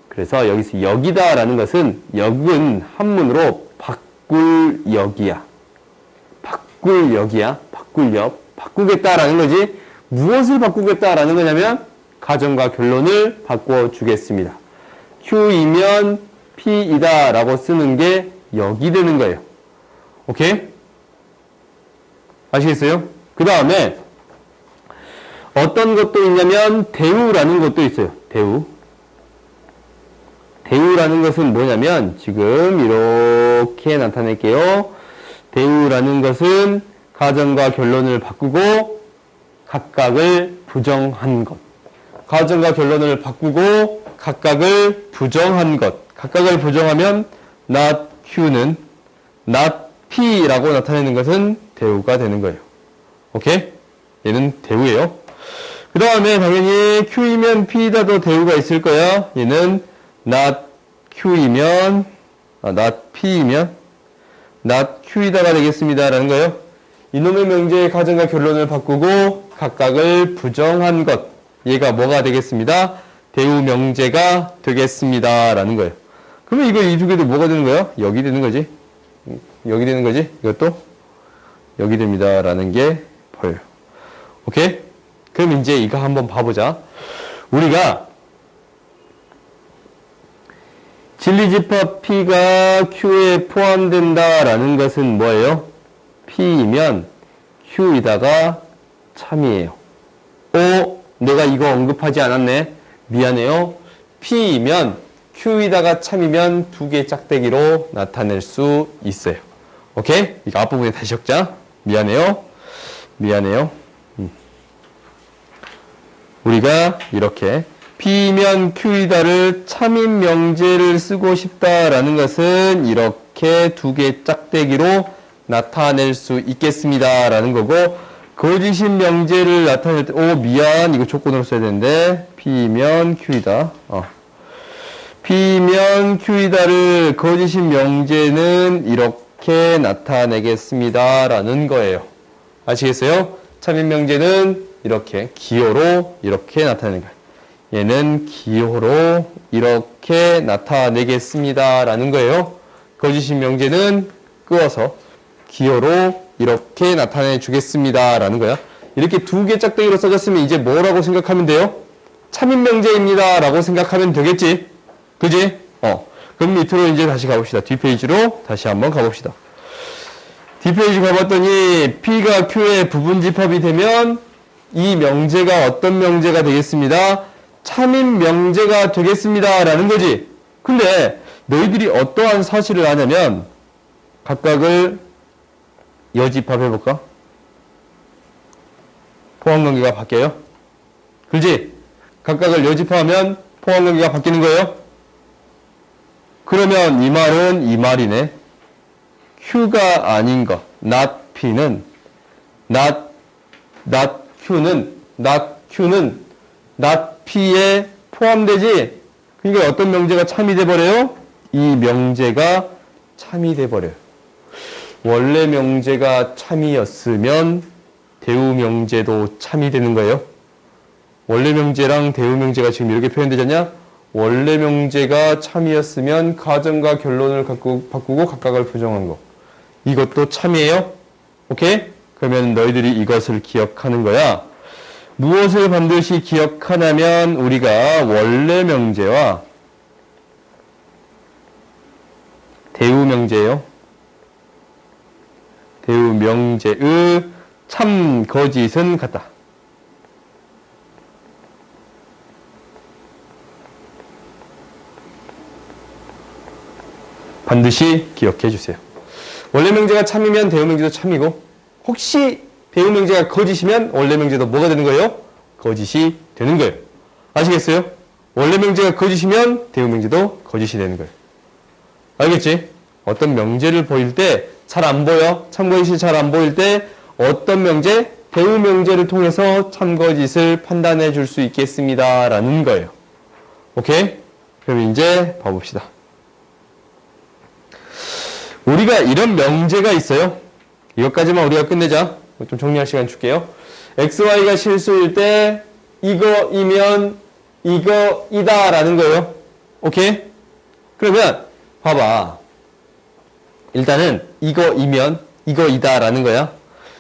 그래서 여기서 역이다 라는 것은 역은 한문으로 바꿀 역이야. 바꿀 역이야. 바꿀 역. 바꾸겠다 라는 거지. 무엇을 바꾸겠다 라는 거냐면 가정과 결론을 바꿔주겠습니다. Q이면 P이다 라고 쓰는 게 역이 되는 거예요. 오케이? 아시겠어요? 그 다음에 어떤 것도 있냐면 대우라는 것도 있어요. 대우. 대우라는 것은 뭐냐면 지금 이렇게 나타낼게요. 대우라는 것은 가정과 결론을 바꾸고 각각을 부정한 것. 가정과 결론을 바꾸고 각각을 부정한 것. 각각을 부정하면 not Q는 not P라고 나타내는 것은 대우가 되는 거예요. 오케이? 얘는 대우예요. 그 다음에 당연히 Q이면 P이다도 대우가 있을 거야. 얘는 not Q이면 not P이면 not Q이다가 되겠습니다 라는 거예요. 이놈의 명제의 가정과 결론을 바꾸고 각각을 부정한 것. 얘가 뭐가 되겠습니다? 대우 명제가 되겠습니다 라는 거예요. 그러면 이거 이 두 개도 뭐가 되는 거야? 역이 되는 거지. 역이 되는 거지. 이것도 역이 됩니다 라는 게 보여요. 오케이? 그럼 이제 이거 한번 봐보자. 우리가 진리집합 P가 Q에 포함된다라는 것은 뭐예요? P이면 Q이다가 참이에요. 내가 이거 언급하지 않았네. 미안해요. P이면 Q이다가 참이면 두 개 짝대기로 나타낼 수 있어요. 오케이? 이거 앞부분에 다시 적자. 미안해요. 미안해요. 우리가 이렇게 P면 Q이다를 참인 명제를 쓰고 싶다라는 것은 이렇게 두 개 짝대기로 나타낼 수 있겠습니다 라는 거고, 거짓인 명제를 나타낼 때 미안 이거 조건으로 써야 되는데 P면 Q이다. P면 Q이다를 거짓인 명제는 이렇게 나타내겠습니다 라는 거예요. 아시겠어요? 참인 명제는 이렇게 기호로 이렇게 나타내는 거예요. 얘는 기호로 이렇게 나타내겠습니다 라는 거예요. 거짓인 명제는 끄어서 기호로 이렇게 나타내 주겠습니다 라는 거야. 이렇게 두 개 짝대기로 써졌으면 이제 뭐라고 생각하면 돼요? 참인 명제입니다 라고 생각하면 되겠지. 그지? 그럼 밑으로 이제 다시 가봅시다. 뒷페이지로 다시 한번 가봅시다. 뒷페이지 가봤더니 P가 Q의 부분집합이 되면 이 명제가 어떤 명제가 되겠습니다? 참인 명제가 되겠습니다 라는 거지. 근데 너희들이 어떠한 사실을 아냐면 각각을 여집합해볼까? 포함관계가 바뀌어요? 그렇지? 각각을 여집합하면 포함관계가 바뀌는 거예요? 그러면 이 말은 이 말이네. Q가 아닌 것, not P는 not P에 포함되지. 그러니까 어떤 명제가 참이 돼버려요? 이 명제가 참이 돼버려요. 원래 명제가 참이었으면 대우 명제도 참이 되는 거예요. 원래 명제랑 대우 명제가 지금 이렇게 표현되잖냐? 원래 명제가 참이었으면 가정과 결론을 바꾸고 각각을 부정한 거. 이것도 참이에요. 오케이? 그러면 너희들이 이것을 기억하는 거야. 무엇을 반드시 기억하냐면 우리가 원래 명제와 대우 명제예요. 대우 명제의 참 거짓은 같다. 반드시 기억해 주세요. 원래 명제가 참이면 대우 명제도 참이고, 혹시 대우 명제가 거짓이면 원래 명제도 뭐가 되는 거예요? 거짓이 되는 거예요. 아시겠어요? 원래 명제가 거짓이면 대우 명제도 거짓이 되는 거예요. 알겠지? 어떤 명제를 보일 때 잘 안 보여? 참거짓이 잘 안 보일 때 어떤 명제? 대우 명제를 통해서 참거짓을 판단해 줄 수 있겠습니다 라는 거예요. 오케이? 그럼 이제 봐봅시다. 우리가 이런 명제가 있어요. 이것까지만 우리가 끝내자. 좀 정리할 시간 줄게요. XY가 실수일 때 이거이면 이거이다 라는 거예요. 오케이? 그러면 봐봐. 일단은 이거이면 이거이다 라는 거야.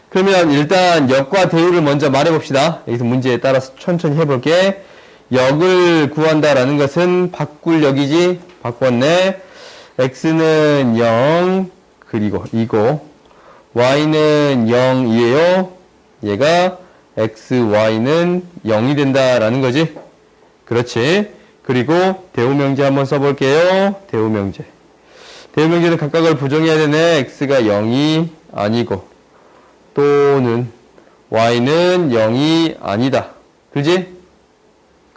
그러면 일단 역과 대우를 먼저 말해봅시다. 여기서 문제에 따라서 천천히 해볼게. 역을 구한다 라는 것은 바꿀 역이지. 바꿨네. x는 0 그리고 이거 y는 0이에요. 얘가 x, y는 0이 된다라는 거지. 그렇지. 그리고 대우명제 한번 써볼게요. 대우명제. 대우명제는 각각을 부정해야 되네. x가 0이 아니고 또는 y는 0이 아니다. 그지?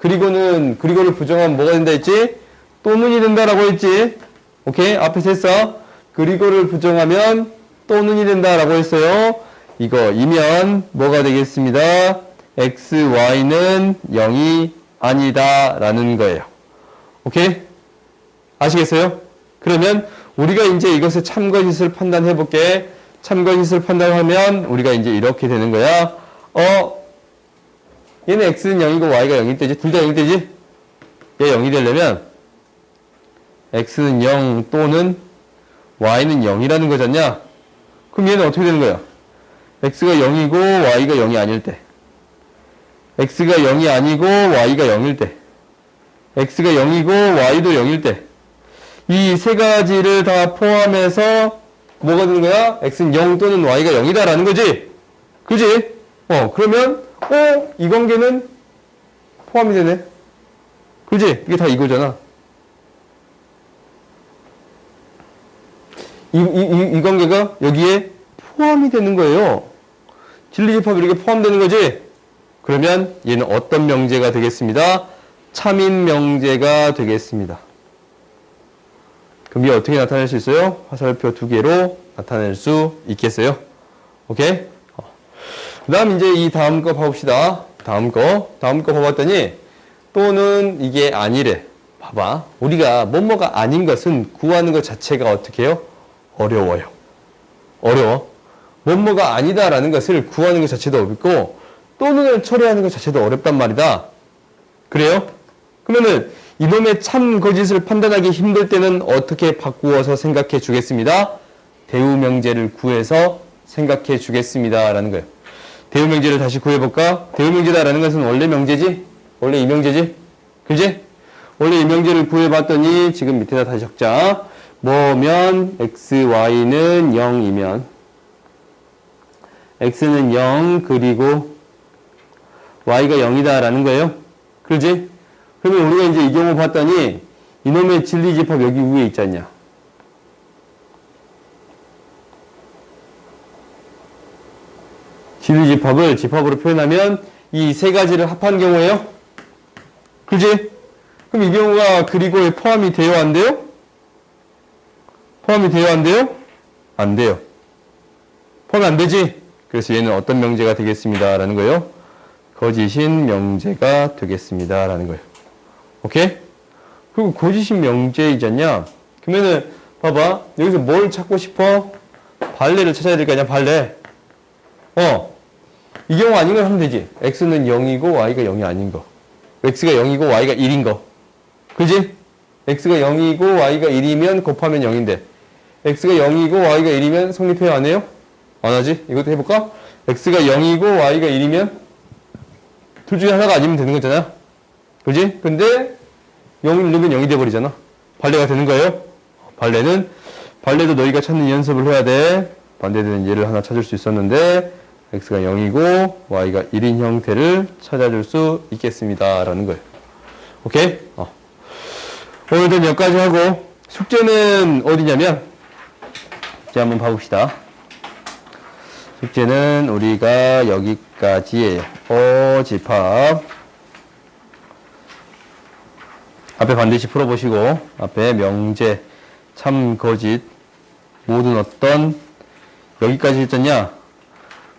그리고를 부정하면 뭐가 된다 했지? 또는이 된다라고 했지. 오케이? 앞에서 했어. 그리고를 부정하면 또는이 된다라고 했어요. 이거이면 뭐가 되겠습니다? x, y는 0이 아니다 라는 거예요. 오케이? 아시겠어요? 그러면 우리가 이제 이것의 참거짓을 판단해 볼게. 참거짓을 판단하면 우리가 이제 이렇게 되는 거야. 얘는 x는 0이고 y가 0일 때지. 둘 다 0일 때지. 얘 0이 되려면 x는 0 또는 y는 0이라는 거잖냐? 그럼 얘는 어떻게 되는 거야? x가 0이고 y가 0이 아닐 때, x가 0이 아니고 y가 0일 때, x가 0이고 y도 0일 때, 이 세 가지를 다 포함해서 뭐가 되는 거야? x는 0 또는 y가 0이다 라는 거지? 그지? 그러면 이 관계는 포함이 되네. 그지? 이게 다 이거잖아. 이 관계가 여기에 포함이 되는 거예요. 진리집합이 이렇게 포함되는 거지? 그러면 얘는 어떤 명제가 되겠습니다? 참인 명제가 되겠습니다. 그럼 얘 어떻게 나타낼 수 있어요? 화살표 2개로 나타낼 수 있겠어요? 오케이? 그 다음 이제 이 다음 거 봐봅시다. 다음 거 봐봤더니 또는 이게 아니래. 봐봐. 우리가 뭐뭐가 아닌 것은 구하는 것 자체가 어떻게 해요? 어려워요. 어려워. 뭐뭐가 아니다라는 것을 구하는 것 자체도 어렵고 또는을 처리하는 것 자체도 어렵단 말이다. 그래요? 그러면은 이놈의 참 거짓을 판단하기 힘들 때는 어떻게 바꾸어서 생각해 주겠습니다? 대우명제를 구해서 생각해 주겠습니다 라는 거예요. 대우명제를 다시 구해볼까? 대우명제다라는 것은 원래 명제지? 원래 이 명제지? 그지? 원래 이 명제를 구해봤더니 지금 밑에다 다시 적자. 뭐면 x, y는 0이면 x는 0 그리고 y가 0이다 라는 거예요. 그렇지? 그러면 우리가 이제 이 경우 봤더니 이놈의 진리집합 여기 위에 있지 않냐? 진리집합을 집합으로 표현하면 이 세 가지를 합한 경우예요. 그렇지? 그럼 이 경우가 그리고에 포함이 돼요? 안 돼요? 포함이 돼요? 안 돼요? 안 돼요. 포함이 안 되지? 그래서 얘는 어떤 명제가 되겠습니다 라는 거예요? 거짓인 명제가 되겠습니다 라는 거예요. 오케이? 그리고 거짓인 명제이잖냐? 그러면은 봐봐. 여기서 뭘 찾고 싶어? 발레를 찾아야 될 거 아니야? 발레. 이 경우 아닌 걸 하면 되지. x는 0이고 y가 0이 아닌 거. x가 0이고 y가 1인 거. 그지? x가 0이고 y가 1이면 곱하면 0인데 x가 0이고 y가 1이면 성립해요? 안 해요? 안 하지? 이것도 해볼까? x가 0이고 y가 1이면 둘 중에 하나가 아니면 되는 거잖아. 그지? 근데 0을 넣으면 0이 돼버리잖아. 발레가 되는 거예요. 발레도 너희가 찾는 연습을 해야 돼. 반대되는 예를 하나 찾을 수 있었는데 x가 0이고 y가 1인 형태를 찾아줄 수 있겠습니다 라는 거예요. 오케이? 오늘은 여기까지 하고 숙제는 어디냐면 이제 한번 봐봅시다. 숙제는 우리가 여기까지예요. 집합 앞에 반드시 풀어보시고 앞에 명제, 참, 거짓 모든 어떤 여기까지 했잖냐?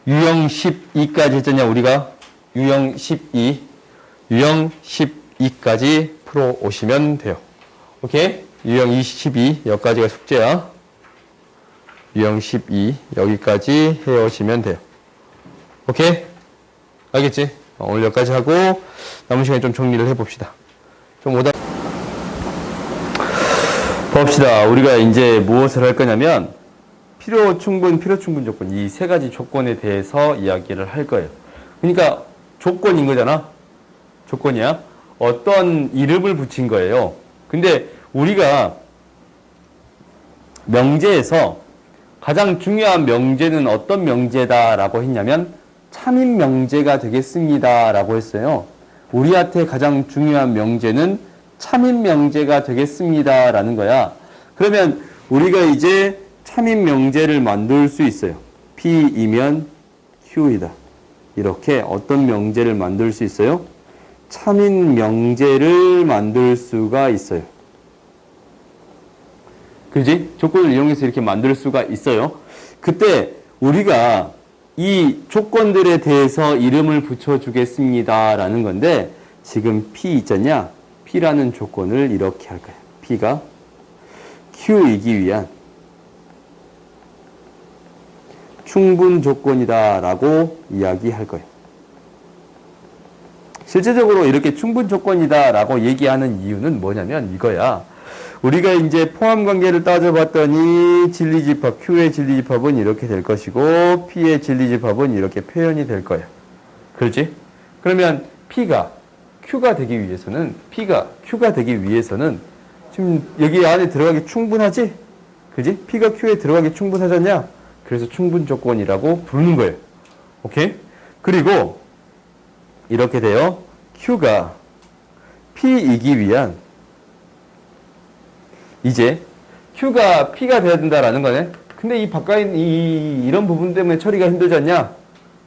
유형 12까지 했잖냐? 우리가 유형 12까지 풀어오시면 돼요. 오케이? 유형 22 여기까지가 숙제야. 유형 12 여기까지 해오시면 돼요. 오케이? 알겠지? 오늘 여기까지 하고 남은 시간에 좀 정리를 해봅시다. 좀 오다 봅시다. 우리가 이제 무엇을 할 거냐면 필요 충분 조건 이 세 가지 조건에 대해서 이야기를 할 거예요. 그러니까 조건인 거잖아. 조건이야. 어떤 이름을 붙인 거예요. 근데 우리가 명제에서 가장 중요한 명제는 어떤 명제다라고 했냐면 참인 명제가 되겠습니다라고 했어요. 우리한테 가장 중요한 명제는 참인 명제가 되겠습니다라는 거야. 그러면 우리가 이제 참인 명제를 만들 수 있어요. P이면 Q이다. 이렇게 어떤 명제를 만들 수 있어요? 참인 명제를 만들 수가 있어요. 그지? 조건을 이용해서 이렇게 만들 수가 있어요. 그때 우리가 이 조건들에 대해서 이름을 붙여주겠습니다 라는 건데 지금 P 있잖냐? P라는 조건을 이렇게 할 거예요. P가 Q이기 위한 충분 조건이다 라고 이야기할 거예요. 실제적으로 이렇게 충분 조건이다 라고 얘기하는 이유는 뭐냐면 이거야. 우리가 이제 포함 관계를 따져봤더니 진리집합, Q의 진리집합은 이렇게 될 것이고 P의 진리집합은 이렇게 표현이 될 거예요. 그렇지? 그러면 P가 Q가 되기 위해서는 지금 여기 안에 들어가기 충분하지? 그지? P가 Q에 들어가기 충분하잖냐? 그래서 충분 조건이라고 부르는 거예요. 오케이? 그리고 이렇게 돼요. Q가 P이기 위한 이제 Q가 P가 돼야 된다라는 거네. 근데 이 바깥에 이런 부분 때문에 처리가 힘들지 않냐?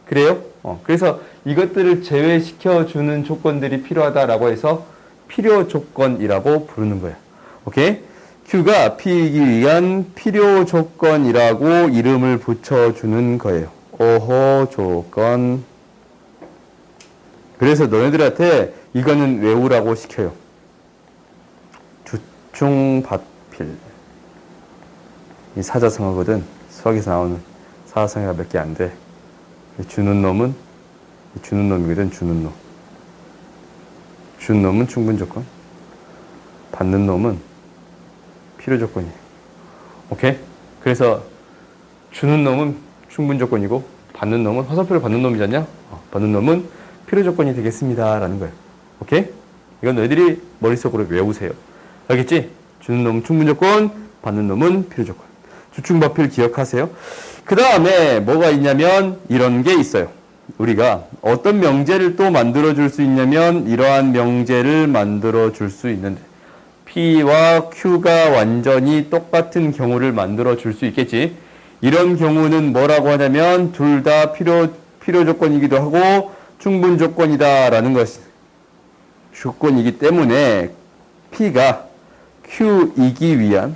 그래요? 그래서 이것들을 제외시켜 주는 조건들이 필요하다라고 해서 필요 조건이라고 부르는 거예요. 오케이? Q가 P이기 위한 필요 조건이라고 이름을 붙여주는 거예요. 오호 조건. 그래서 너네들한테 이거는 외우라고 시켜요. 주충밭필. 이 사자성어거든. 수학에서 나오는 사자성어가 몇 개 안 돼. 주는 놈은 주는 놈이거든. 주는 놈. 주는 놈은 충분 조건. 받는 놈은 필요 조건이에요. 오케이? 그래서 주는 놈은 충분 조건이고 받는 놈은 화살표를 받는 놈이잖냐? 받는 놈은 필요 조건이 되겠습니다. 라는 거예요. 오케이? 이건 너희들이 머릿속으로 외우세요. 알겠지? 주는 놈은 충분 조건, 받는 놈은 필요 조건. 주충밭필 기억하세요. 그 다음에 뭐가 있냐면 이런 게 있어요. 우리가 어떤 명제를 또 만들어 줄 수 있냐면 이러한 명제를 만들어 줄 수 있는데 P와 Q가 완전히 똑같은 경우를 만들어 줄 수 있겠지. 이런 경우는 뭐라고 하냐면 둘 다 필요 조건이기도 하고 충분 조건이다라는 것이 조건이기 때문에 P가 Q이기 위한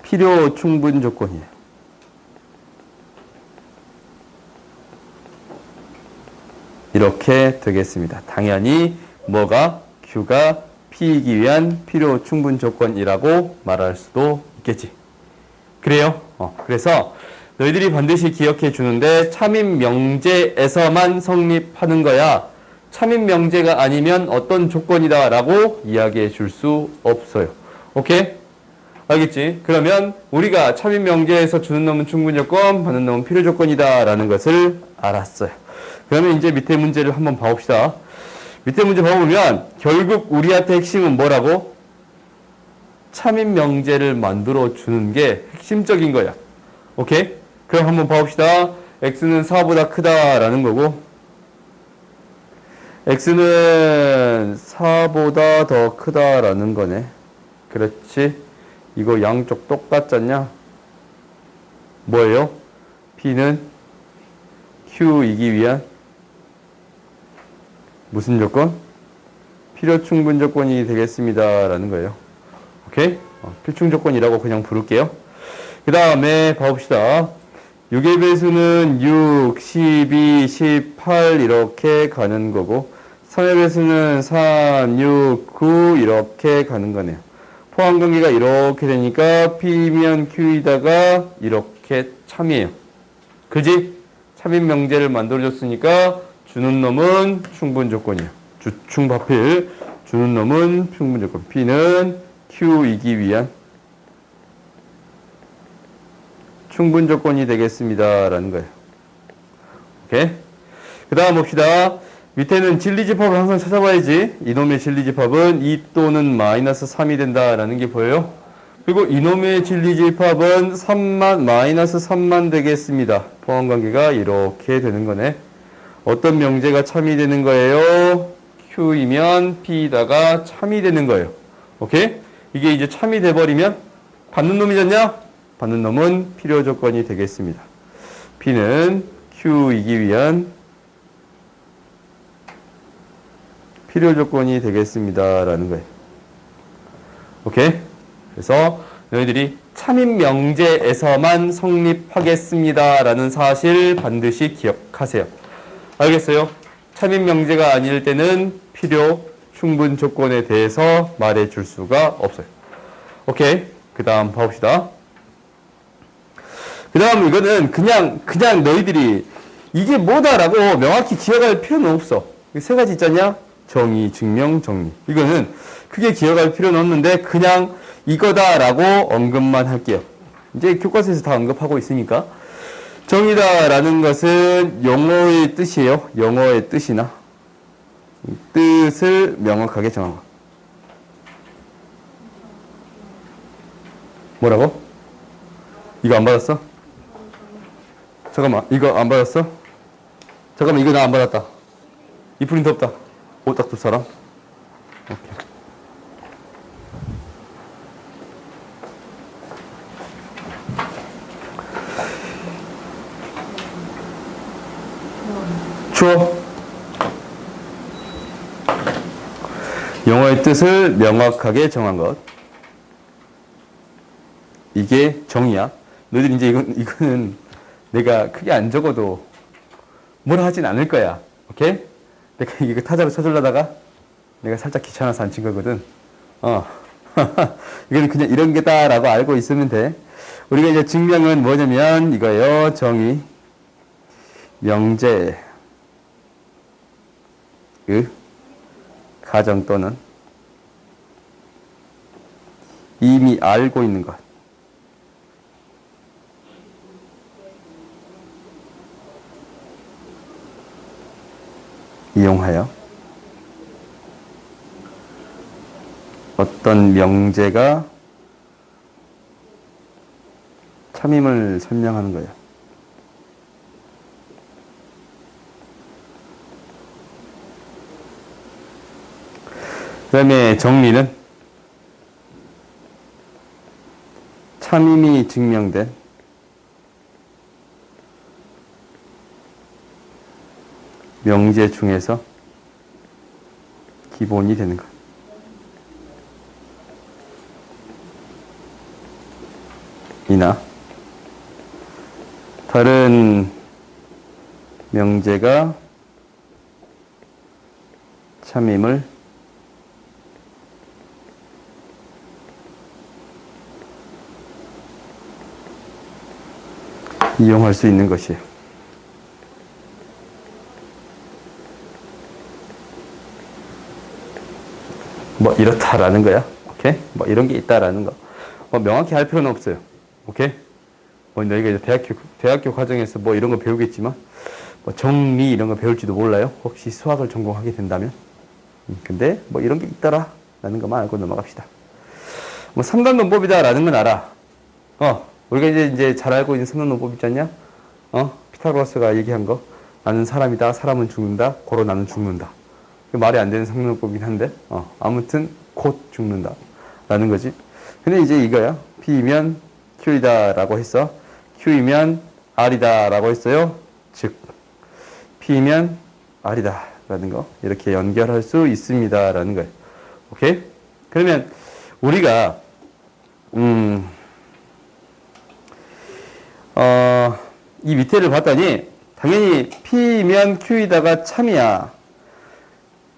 필요 충분 조건이에요. 이렇게 되겠습니다. 당연히 뭐가 Q가 P이기 위한 필요 충분 조건이라고 말할 수도 있겠지. 그래요? 그래서 너희들이 반드시 기억해 주는데 참인 명제에서만 성립하는 거야. 참인 명제가 아니면 어떤 조건이다 라고 이야기해 줄 수 없어요. 오케이? 알겠지? 그러면 우리가 참인 명제에서 주는 놈은 충분 조건, 받는 놈은 필요 조건이다 라는 것을 알았어요. 그러면 이제 밑에 문제를 한번 봐봅시다. 밑에 문제 봐보면 결국 우리한테 핵심은 뭐라고? 참인 명제를 만들어 주는 게 핵심적인 거야. 오케이? 그럼 한번 봐봅시다. x는 4보다 크다라는 거고 x는 4보다 더 크다라는 거네. 그렇지? 이거 양쪽 똑같잖냐? 뭐예요? P는 Q이기 위한 무슨 조건? 필요 충분 조건이 되겠습니다. 라는 거예요. 오케이? 필충 조건이라고 그냥 부를게요. 그 다음에 봐봅시다. 6의 배수는 6, 12, 18 이렇게 가는 거고 3의 배수는 3, 6, 9 이렇게 가는 거네요. 포함관계가 이렇게 되니까 P면 Q이다가 이렇게 참이에요. 그지? 참인 명제를 만들어줬으니까 주는 놈은 충분 조건이에요. 주충파필 주는 놈은 충분 조건. P는 Q이기 위한 충분 조건이 되겠습니다. 라는 거예요. 오케이? 그 다음 봅시다. 밑에는 진리집합을 항상 찾아봐야지. 이놈의 진리집합은 2 또는 마이너스 3이 된다라는 게 보여요. 그리고 이놈의 진리집합은 3만, 마이너스 3만 되겠습니다. 포함관계가 이렇게 되는 거네. 어떤 명제가 참이 되는 거예요? Q이면 P다가 참이 되는 거예요. 오케이? 이게 이제 참이 돼버리면 받는 놈이잖냐? 받는 놈은 필요 조건이 되겠습니다. P는 Q이기 위한 필요 조건이 되겠습니다. 라는 거예요. 오케이? 그래서 너희들이 참인 명제에서만 성립하겠습니다. 라는 사실 반드시 기억하세요. 알겠어요? 참인 명제가 아닐 때는 필요, 충분 조건에 대해서 말해 줄 수가 없어요. 오케이? 그 다음 봐봅시다. 그 다음 이거는 그냥 너희들이 이게 뭐다라고 명확히 기억할 필요는 없어. 세 가지 있잖냐? 정의, 증명, 정리. 이거는 크게 기억할 필요는 없는데 그냥 이거다라고 언급만 할게요. 이제 교과서에서 다 언급하고 있으니까. 정의다라는 것은 영어의 뜻이에요. 영어의 뜻이나 뜻을 명확하게 정한 거. 뭐라고? 이거 안 받았어? 잠깐만, 이거 안 받았어? 잠깐만, 이거 나 안 받았다. 이 프린트 없다. 오, 딱 두 사람. 오케이. 주어. 영어의 뜻을 명확하게 정한 것. 이게 정의야. 너희들 이제 이거는 내가 크게 안 적어도 뭐라 하진 않을 거야. 오케이? 내가 이거 타자로 쳐주려다가 내가 살짝 귀찮아서 안 친 거거든. 이건 그냥 이런 게다라고 알고 있으면 돼. 우리가 이제 증명은 뭐냐면 이거예요. 정의, 명제, 가정 또는 이미 알고 있는 것. 이용하여 어떤 명제가 참임을 설명하는 거예요. 그 다음에 정리는 참임이 증명된 명제 중에서 기본이 되는 것. 이나 다른 명제가 참임을 이용할 수 있는 것이에요. 뭐 이렇다라는 거야. 오케이? 뭐 이런 게 있다라는 거. 뭐 명확히 할 필요는 없어요. 오케이? 뭐 너희가 이제 대학교 과정에서 뭐 이런 거 배우겠지만 뭐 정리 이런 거 배울지도 몰라요. 혹시 수학을 전공하게 된다면. 근데 뭐 이런 게 있더라라는 것만 알고 넘어갑시다. 뭐 삼각론법이다라는 건 알아. 우리가 이제 잘 알고 있는 삼각론법 있지 않냐? 피타고라스가 얘기한 거. 나는 사람이다. 사람은 죽는다. 고로 나는 죽는다. 말이 안 되는 삼각론법이긴 한데, 아무튼 곧 죽는다. 라는 거지. 근데 이제 이거야. P이면 Q이다 라고 했어. Q이면 R이다 라고 했어요. 즉, P이면 R이다 라는 거. 이렇게 연결할 수 있습니다. 라는 거예요. 오케이? 그러면 우리가, 이 밑에를 봤더니, 당연히 P면 Q이다가 참이야.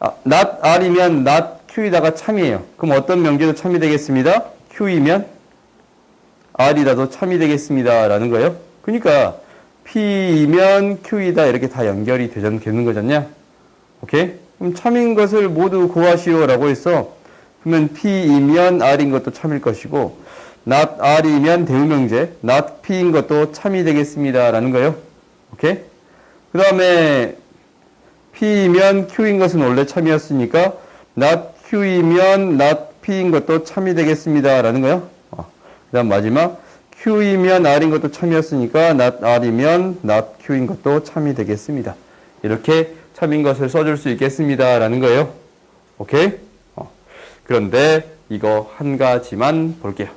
not R이면 not Q이다가 참이에요. 그럼 어떤 명제도 참이 되겠습니다. Q이면 R이다도 참이 되겠습니다. 라는 거예요. 그러니까 P이면 Q이다 이렇게 다 연결이 되는 거잖냐. 오케이? 그럼 참인 것을 모두 구하시오 라고 했어. 그러면 P이면 R인 것도 참일 것이고 not R이면 대우명제, not P인 것도 참이 되겠습니다. 라는 거예요. 오케이? 그 다음에 P이면 Q인 것은 원래 참이었으니까 not Q이면 not P인 것도 참이 되겠습니다. 라는 거예요. 그 다음 마지막 Q이면 R인 것도 참이었으니까 not R이면 not Q인 것도 참이 되겠습니다. 이렇게 참인 것을 써줄 수 있겠습니다. 라는 거예요. 오케이? 그런데 이거 한 가지만 볼게요.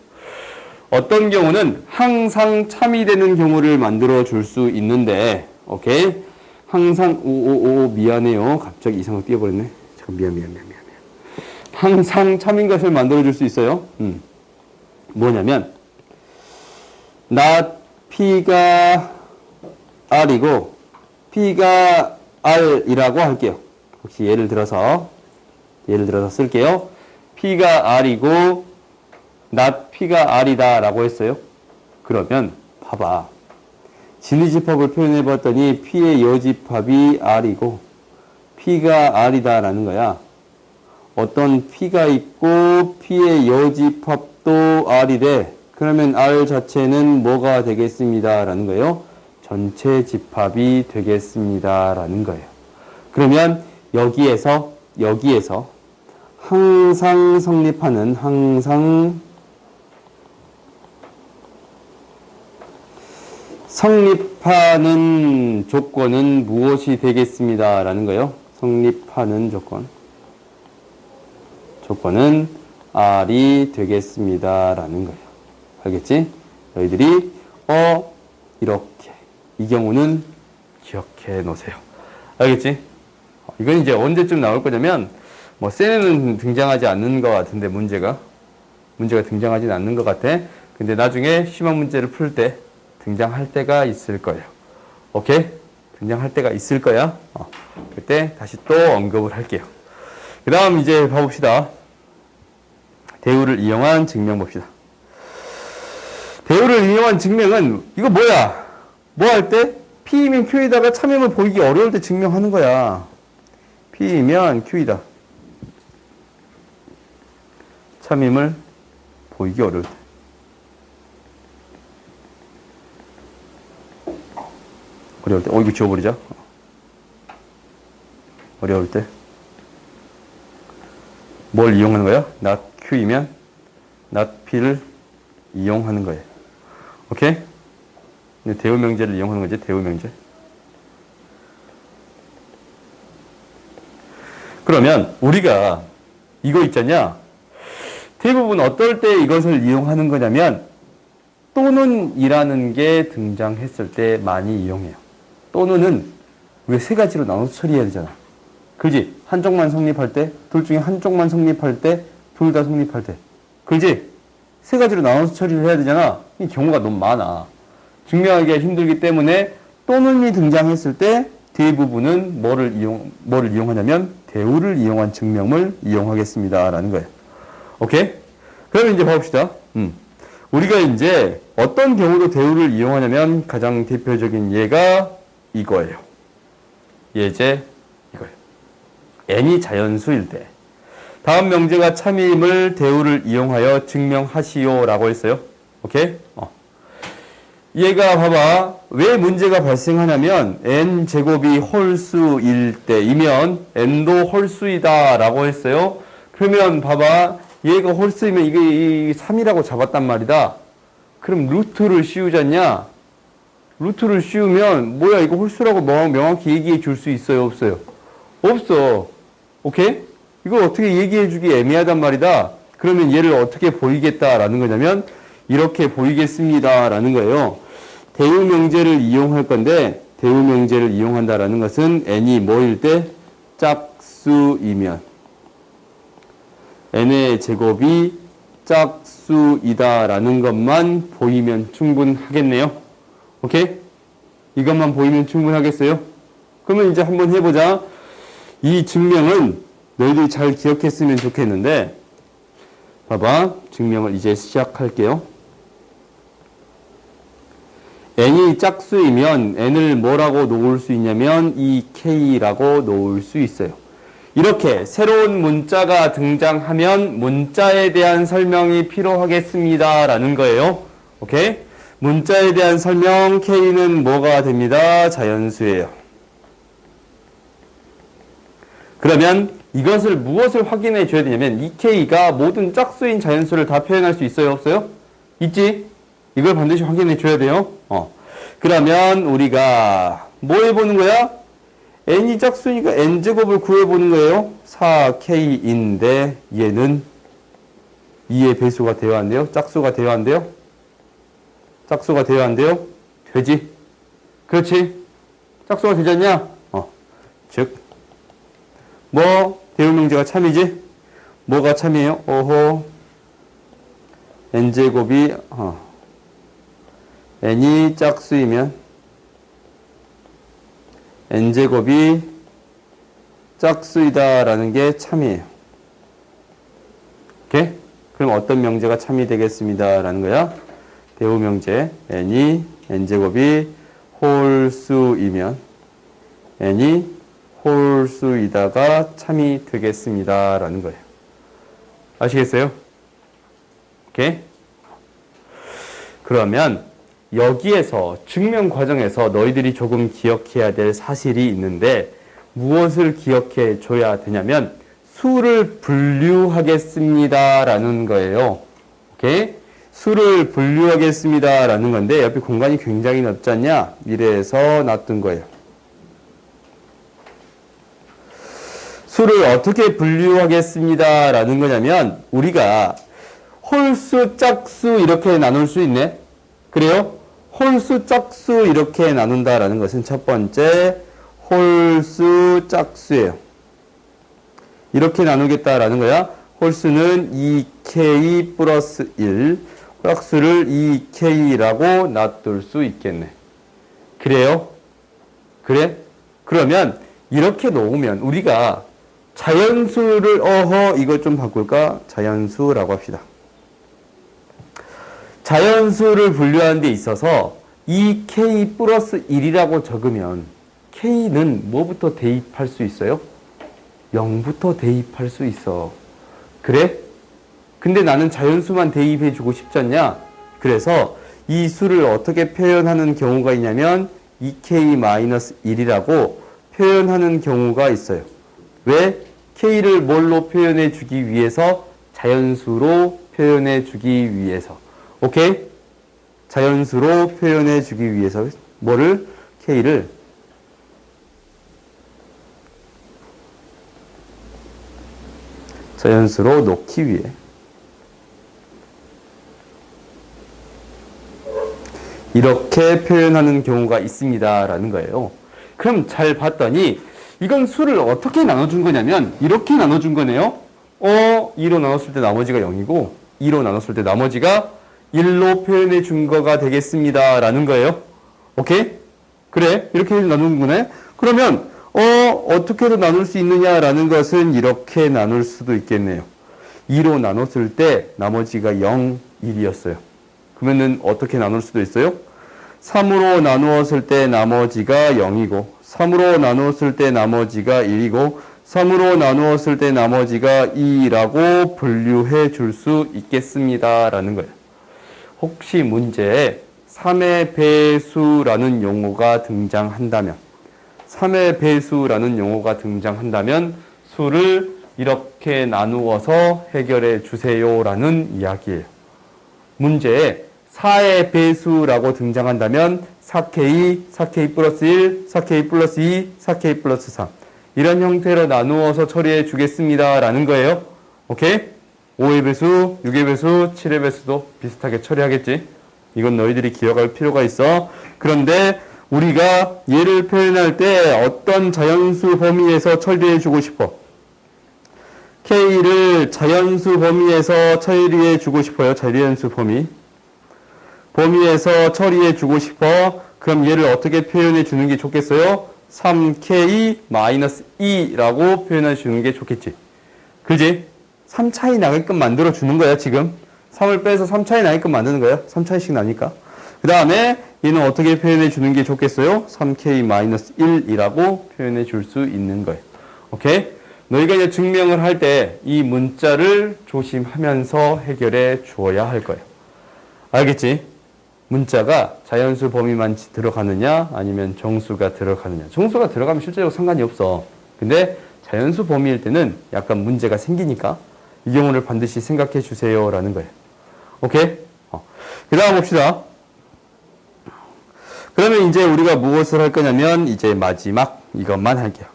어떤 경우는 항상 참이 되는 경우를 만들어 줄 수 있는데, 오케이? 항상, 미안해요. 갑자기 이상하게 뛰어버렸네. 잠깐, 미안. 항상 참인 것을 만들어 줄 수 있어요. 뭐냐면, not P가 R이고, P가 R이라고 할게요. 혹시 예를 들어서 쓸게요. P가 R이고, not P가 R이다 라고 했어요. 그러면, 봐봐. 진위집합을 표현해 봤더니 P의 여집합이 R이고 P가 R이다 라는 거야. 어떤 P가 있고 P의 여집합도 R이래. 그러면 R 자체는 뭐가 되겠습니다 라는 거예요. 전체 집합이 되겠습니다 라는 거예요. 그러면 여기에서 항상 성립하는 조건은 무엇이 되겠습니다. 라는 거예요. 성립하는 조건은 R이 되겠습니다. 라는 거예요. 알겠지? 너희들이 이렇게 이 경우는 기억해 놓으세요. 알겠지? 이건 이제 언제쯤 나올 거냐면 셀에는 등장하지 않는 것 같은데 문제가 등장하진 않는 것 같아. 근데 나중에 시험 문제를 풀 때 등장할 때가 있을 거예요. 오케이? 등장할 때가 있을 거야. 그때 다시 또 언급을 할게요. 그 다음 이제 봐봅시다. 대우를 이용한 증명 봅시다. 대우를 이용한 증명은 이거 뭐야? 뭐 할 때? P이면 Q에다가 참임을 보이기 어려울 때 증명하는 거야. P이면 Q이다. 참임을 보이기 어려울 때. 어려울 때, 이거 지워버리자. 어려울 때. 뭘 이용하는 거야? not Q이면 not P를 이용하는 거예요. 오케이? 대우명제를 이용하는 거지, 대우명제. 그러면 우리가 이거 있잖냐? 대부분 어떨 때 이것을 이용하는 거냐면 또는 이라는 게 등장했을 때 많이 이용해요. 또는은 왜 세 가지로 나눠서 처리해야 되잖아. 그지? 한쪽만 성립할 때, 둘 중에 한쪽만 성립할 때, 둘 다 성립할 때. 그지? 세 가지로 나눠서 처리를 해야 되잖아. 이 경우가 너무 많아. 증명하기가 힘들기 때문에 또는이 등장했을 때 대부분은 뭐를 이용하냐면 대우를 이용한 증명을 이용하겠습니다. 라는 거예요. 오케이? 그러면 이제 봐봅시다. 우리가 이제 어떤 경우로 대우를 이용하냐면 가장 대표적인 예가 이거예요. 예제 이거예요. n이 자연수일 때 다음 명제가 참임을 대우를 이용하여 증명하시오 라고 했어요. 오케이? 얘가 봐봐. 왜 문제가 발생하냐면 n제곱이 홀수일 때이면 n도 홀수이다 라고 했어요. 그러면 봐봐. 얘가 홀수이면 이게 3이라고 잡았단 말이다. 그럼 루트를 씌우잖냐? 루트를 씌우면 뭐야 이거 홀수라고 명확히 얘기해 줄 수 있어요? 없어요? 없어. 오케이? 이걸 어떻게 얘기해 주기 애매하단 말이다. 그러면 얘를 어떻게 보이겠다라는 거냐면 이렇게 보이겠습니다 라는 거예요. 대우명제를 이용할 건데 대우명제를 이용한다라는 것은 n이 뭐일 때? 짝수이면 n의 제곱이 짝수이다 라는 것만 보이면 충분하겠네요. 오케이? 이것만 보이면 충분하겠어요? 그러면 이제 한번 해보자. 이 증명은 너희들이 잘 기억했으면 좋겠는데, 봐봐. 증명을 이제 시작할게요. n이 짝수이면 n을 뭐라고 놓을 수 있냐면 이 k라고 놓을 수 있어요. 이렇게 새로운 문자가 등장하면 문자에 대한 설명이 필요하겠습니다 라는 거예요. 오케이? 문자에 대한 설명, k는 뭐가 됩니다? 자연수예요. 그러면 이것을 무엇을 확인해 줘야 되냐면 이 k가 모든 짝수인 자연수를 다 표현할 수 있어요? 없어요? 있지? 이걸 반드시 확인해 줘야 돼요. 그러면 우리가 뭐 해보는 거야? n이 짝수니까 n제곱을 구해보는 거예요. 4k인데 얘는 2의 배수가 되어야 한대요. 짝수가 되어야 한대요. 짝수가 되어야 한대요. 되지? 그렇지? 짝수가 되지 않냐? 즉 뭐 대우명제가 참이지? 뭐가 참이에요? n제곱이 n이 짝수이면 n제곱이 짝수이다라는 게 참이에요. 오케이? 그럼 어떤 명제가 참이 되겠습니다 라는 거야? 대우명제 n이 n제곱이 홀수이면 n이 홀수이다가 참이 되겠습니다 라는 거예요. 아시겠어요? 오케이? 그러면 여기에서 증명 과정에서 너희들이 조금 기억해야 될 사실이 있는데 무엇을 기억해 줘야 되냐면 수를 분류하겠습니다 라는 거예요. 오케이? 수를 분류하겠습니다 라는 건데 옆에 공간이 굉장히 넓지 않냐? 이래서 놔둔 거예요. 수를 어떻게 분류하겠습니다 라는 거냐면 우리가 홀수, 짝수 이렇게 나눌 수 있네. 그래요? 홀수, 짝수 이렇게 나눈다라는 것은 첫 번째 홀수, 짝수예요. 이렇게 나누겠다라는 거야. 홀수는 2k 플러스 1, 짝수를 2k라고 놔둘 수 있겠네. 그래요? 그래? 그러면 이렇게 놓으면 우리가 자연수를 이거 좀 바꿀까? 자연수라고 합시다. 자연수를 분류하는 데 있어서 2k 플러스 1이라고 적으면 k는 뭐부터 대입할 수 있어요? 0부터 대입할 수 있어. 그래? 근데 나는 자연수만 대입해 주고 싶지 않냐? 그래서 이 수를 어떻게 표현하는 경우가 있냐면 2k-1이라고 표현하는 경우가 있어요. 왜? k를 뭘로 표현해 주기 위해서? 자연수로 표현해 주기 위해서. 오케이? 자연수로 표현해 주기 위해서 뭐를? k를 자연수로 놓기 위해 이렇게 표현하는 경우가 있습니다 라는 거예요. 그럼 잘 봤더니 이건 수를 어떻게 나눠준 거냐면 이렇게 나눠준 거네요. 2로 나눴을 때 나머지가 0이고 2로 나눴을 때 나머지가 1로 표현해 준 거가 되겠습니다 라는 거예요. 오케이? 그래 이렇게 나누는 거네. 그러면 어떻게도 나눌 수 있느냐라는 것은 이렇게 나눌 수도 있겠네요. 2로 나눴을 때 나머지가 0, 1이었어요. 그러면은 어떻게 나눌 수도 있어요? 3으로 나누었을 때 나머지가 0이고 3으로 나누었을 때 나머지가 1이고 3으로 나누었을 때 나머지가 2라고 분류해 줄 수 있겠습니다 라는 거예요. 혹시 문제에 3의 배수라는 용어가 등장한다면 3의 배수라는 용어가 등장한다면 수를 이렇게 나누어서 해결해 주세요 라는 이야기예요. 문제에 4의 배수라고 등장한다면 4k, 4k 플러스 1, 4k 플러스 2, 4k 플러스 3 이런 형태로 나누어서 처리해 주겠습니다 라는 거예요. 오케이? 5의 배수, 6의 배수, 7의 배수도 비슷하게 처리하겠지. 이건 너희들이 기억할 필요가 있어. 그런데 우리가 얘를 표현할 때 어떤 자연수 범위에서 처리해 주고 싶어? K를 자연수 범위에서 처리해 주고 싶어요. 자연수 범위. 범위에서 처리해 주고 싶어. 그럼 얘를 어떻게 표현해 주는 게 좋겠어요? 3K-2라고 표현해 주는 게 좋겠지. 그지? 3 차이 나게끔 만들어 주는 거야, 지금. 3을 빼서 3 차이 나게끔 만드는 거야. 3 차이씩 나니까. 그 다음에 얘는 어떻게 표현해 주는 게 좋겠어요? 3k-1이라고 표현해 줄 수 있는 거예요. 오케이? 너희가 이제 증명을 할 때 이 문자를 조심하면서 해결해 주어야 할 거예요. 알겠지? 문자가 자연수 범위만 들어가느냐 아니면 정수가 들어가느냐. 정수가 들어가면 실제로 상관이 없어. 근데 자연수 범위일 때는 약간 문제가 생기니까 이 경우를 반드시 생각해 주세요 라는 거예요. 오케이? 그 다음 봅시다. 그러면 이제 우리가 무엇을 할 거냐면 이제 마지막 이것만 할게요.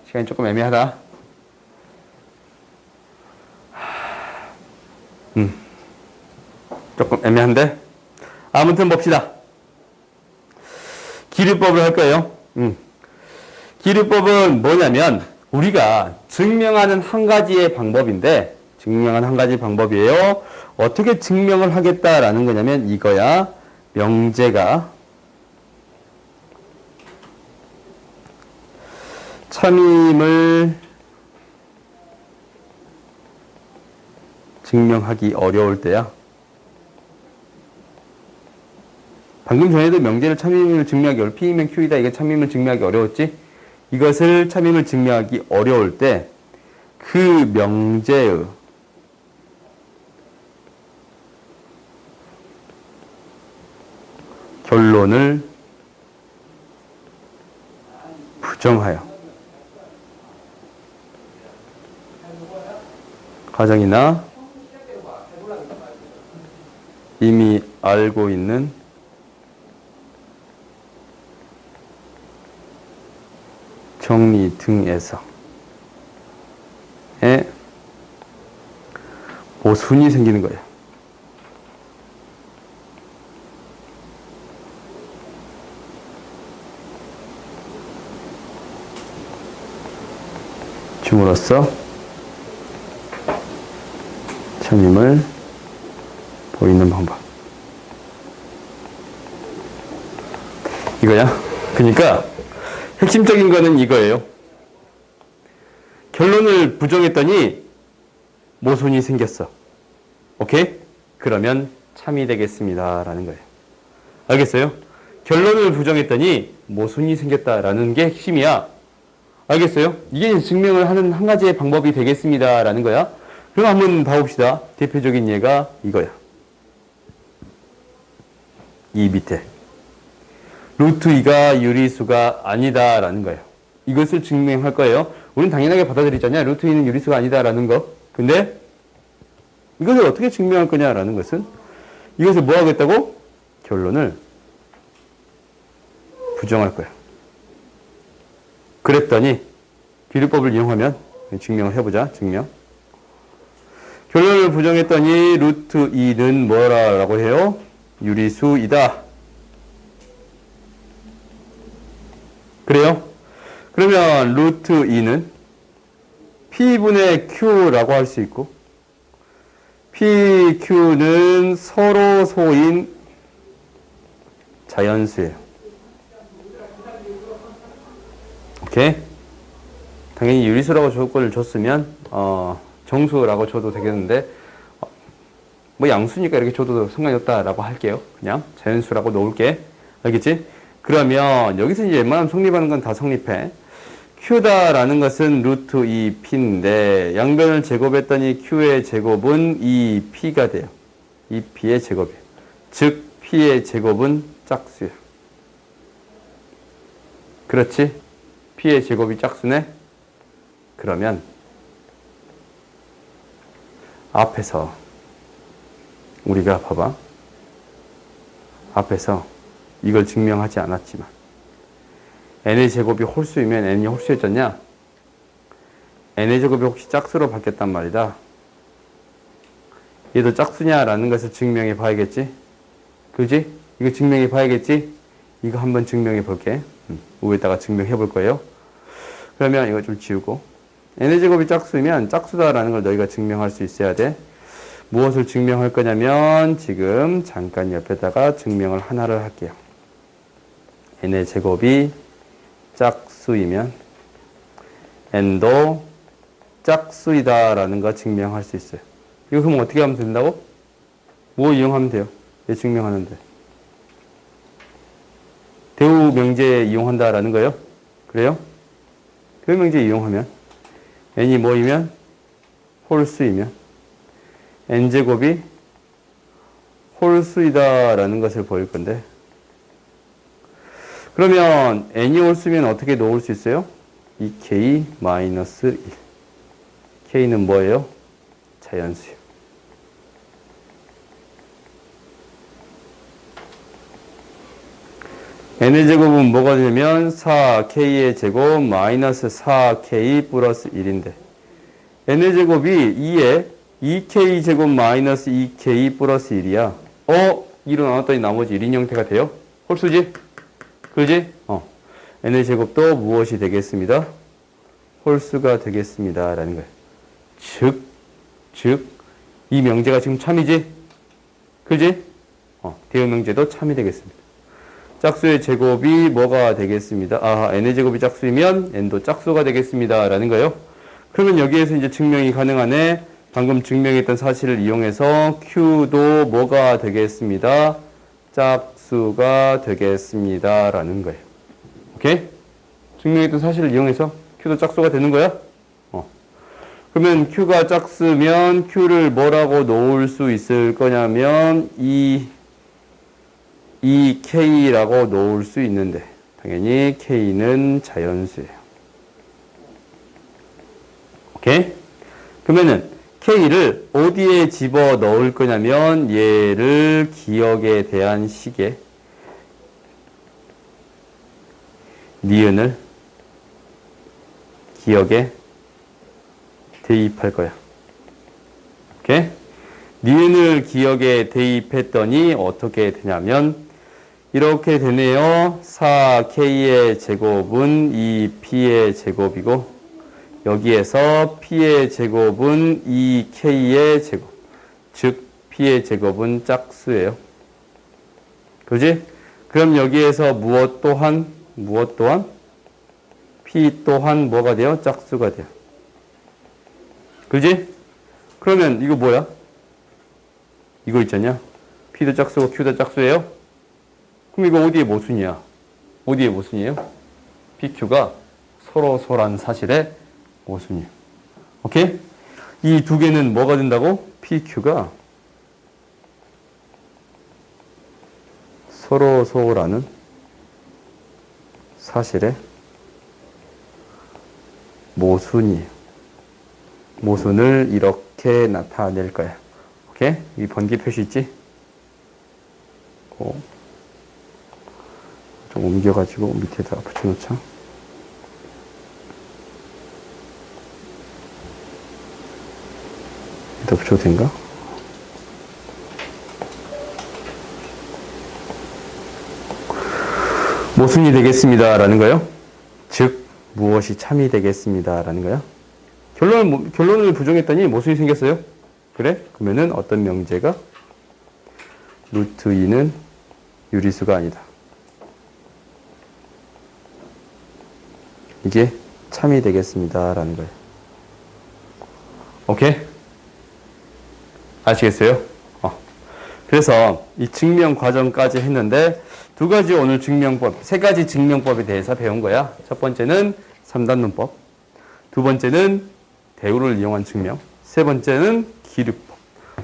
시간이 조금 애매하다. 조금 애매한데? 아무튼 봅시다. 기류법을 할 거예요. 기류법은 뭐냐면 우리가 증명하는 한 가지의 방법인데 증명하는 한 가지 방법이에요. 어떻게 증명을 하겠다라는 거냐면 이거야. 명제가 참임을 증명하기 어려울 때야. 방금 전에도 명제를 참임을 증명하기 어려워. P이면 Q이다. 이게 참임을 증명하기 어려웠지? 이것을 참임을 증명하기 어려울 때 그 명제의 결론을 부정하여 가정이나 이미 알고 있는 정리 등에서의 모순이 생기는 거예요. 줌으로써 참임을 보이는 방법. 이거야. 그러니까 핵심적인 거는 이거예요. 결론을 부정했더니 모순이 생겼어. 오케이? 그러면 참이 되겠습니다. 라는 거예요. 알겠어요? 결론을 부정했더니 모순이 생겼다라는 게 핵심이야. 알겠어요? 이게 증명을 하는 한 가지의 방법이 되겠습니다. 라는 거야. 그럼 한번 봐봅시다. 대표적인 예가 이거야. 이 밑에. 루트 2가 유리수가 아니다 라는 거예요. 이것을 증명할 거예요. 우리는 당연하게 받아들이잖아요. 루트 2는 유리수가 아니다 라는 거. 근데 이것을 어떻게 증명할 거냐라는 것은 이것을 뭐 하겠다고? 결론을 부정할 거예요. 그랬더니 기류법을 이용하면 증명을 해보자. 증명. 결론을 부정했더니 루트 2는 뭐라고 해요? 유리수이다. 그래요? 그러면 루트 2는 P분의 Q라고 할 수 있고 PQ는 서로 소인 자연수예요. 오케이? 당연히 유리수라고 조건을 줬으면 정수라고 줘도 되겠는데 뭐 양수니까 이렇게 줘도 상관이 없다라고 할게요. 그냥 자연수라고 놓을게. 알겠지? 그러면 여기서 이제 웬만하면 성립하는 건 다 성립해. Q다라는 것은 루트 2P인데 양변을 제곱했더니 Q의 제곱은 2P가 돼요. 2P의 제곱이에요. 즉 P의 제곱은 짝수예요. 그렇지? P의 제곱이 짝수네? 그러면 앞에서 우리가 봐봐. 앞에서 이걸 증명하지 않았지만 n의 제곱이 홀수이면 n이 홀수였잖냐? n의 제곱이 혹시 짝수로 바뀌었단 말이다. 얘도 짝수냐라는 것을 증명해 봐야겠지? 그지? 이거 증명해 봐야겠지? 이거 한번 증명해 볼게. 위에다가 증명해 볼 거예요. 그러면 이거 좀 지우고 n의 제곱이 짝수이면 짝수다라는 걸 너희가 증명할 수 있어야 돼. 무엇을 증명할 거냐면 지금 잠깐 옆에다가 증명을 하나를 할게요. n의 제곱이 짝수이면 n도 짝수이다라는 거 증명할 수 있어요. 이거 그럼 어떻게 하면 된다고? 뭐 이용하면 돼요? 얘 증명하는데. 대우 명제 이용한다라는 거예요? 그래요? 대우 명제 이용하면 n이 뭐이면? 홀수이면 n제곱이 홀수이다라는 것을 보일 건데, 그러면 n이 홀수면 어떻게 놓을 수 있어요? 2k-1. k는 뭐예요? 자연수요. n의 제곱은 뭐가 되면 4k의 제곱 마이너스 4k 플러스 1인데, n의 제곱이 2에 2k 제곱 마이너스 2k 플러스 1이야. 2로 나눴더니 나머지 1인 형태가 돼요? 홀수지? 그지? n의 제곱도 무엇이 되겠습니다? 홀수가 되겠습니다. 라는 거예요. 즉, 이 명제가 지금 참이지? 그지? 대응 명제도 참이 되겠습니다. 짝수의 제곱이 뭐가 되겠습니다? n의 제곱이 짝수이면 n도 짝수가 되겠습니다. 라는 거예요. 그러면 여기에서 이제 증명이 가능하네. 방금 증명했던 사실을 이용해서 Q도 뭐가 되겠습니다? 짝수가 되겠습니다. 라는 거예요. 오케이? 증명했던 사실을 이용해서 Q도 짝수가 되는 거야? 그러면 Q가 짝수면 Q를 뭐라고 놓을 수 있을 거냐면 이 K라고 놓을 수 있는데, 당연히 K는 자연수예요. 오케이? 그러면은 K를 어디에 집어 넣을 거냐면 얘를 기억에 대한 식에 니은을 기억에 대입할 거야. 오케이? 니은을 기억에 대입했더니 어떻게 되냐면 이렇게 되네요. 4K의 제곱은 2P의 제곱이고, 여기에서 P의 제곱은 2K의 제곱. 즉, P의 제곱은 짝수예요. 그지? 그럼 여기에서 무엇 또한? P 또한 뭐가 돼요? 짝수가 돼요. 그지? 그러면 이거 뭐야? 이거 있잖냐? P도 짝수고 Q도 짝수예요? 그럼 이거 어디에 모순이야? 어디에 모순이에요? PQ가 서로소란 사실에 모순이에요. 오케이? 이 두 개는 뭐가 된다고? PQ가 서로소라는 사실에 모순이에요. 모순을 이렇게 나타낼 거야. 오케이? 이 번개 표시 있지? 좀 옮겨가지고 밑에다 붙여놓자. 여기다 붙여도 된가? 모순이 되겠습니다. 라는 거요. 즉, 무엇이 참이 되겠습니다. 라는 거야. 결론을 부정했더니 모순이 생겼어요. 그래? 그러면은 어떤 명제가? 루트 2는 유리수가 아니다. 이게 참이 되겠습니다. 라는 거예요. 오케이? 아시겠어요? 그래서 이 증명 과정까지 했는데 두 가지 오늘 증명법, 세 가지 증명법에 대해서 배운 거야. 첫 번째는 3단문법, 두 번째는 대우를 이용한 증명, 세 번째는 기류법.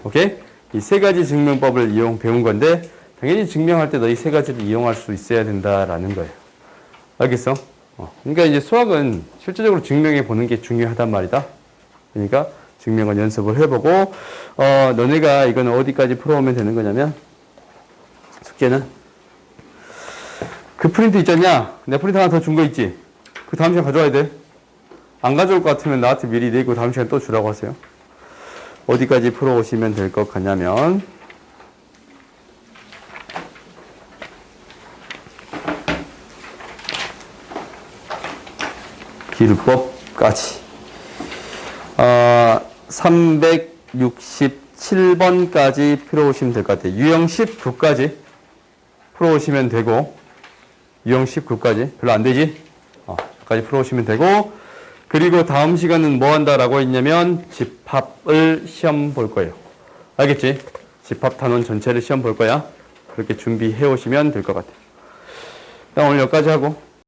오케이? 이 세 가지 증명법을 배운 건데 당연히 증명할 때 너 이 세 가지를 이용할 수 있어야 된다라는 거예요. 알겠어? 그러니까 이제 수학은 실질적으로 증명해 보는 게 중요하단 말이다. 그러니까 증명은 연습을 해보고, 너네가 이거는 어디까지 풀어오면 되는 거냐면, 숙제는 그 프린트 있잖냐? 내 프린트 하나 더 준 거 있지? 그 다음 시간 가져와야 돼. 안 가져올 것 같으면 나한테 미리 내고 다음 시간 또 주라고 하세요. 어디까지 풀어오시면 될 것 같냐면, 기루법까지 367번까지 풀어오시면 될 것 같아요. 유형 19까지 풀어오시면 되고, 유형 19까지 별로 안 되지? 까지 풀어오시면 되고, 그리고 다음 시간은 뭐 한다라고 했냐면 집합을 시험 볼 거예요. 알겠지? 집합 단원 전체를 시험 볼 거야. 그렇게 준비해 오시면 될 것 같아요. 일단 오늘 여기까지 하고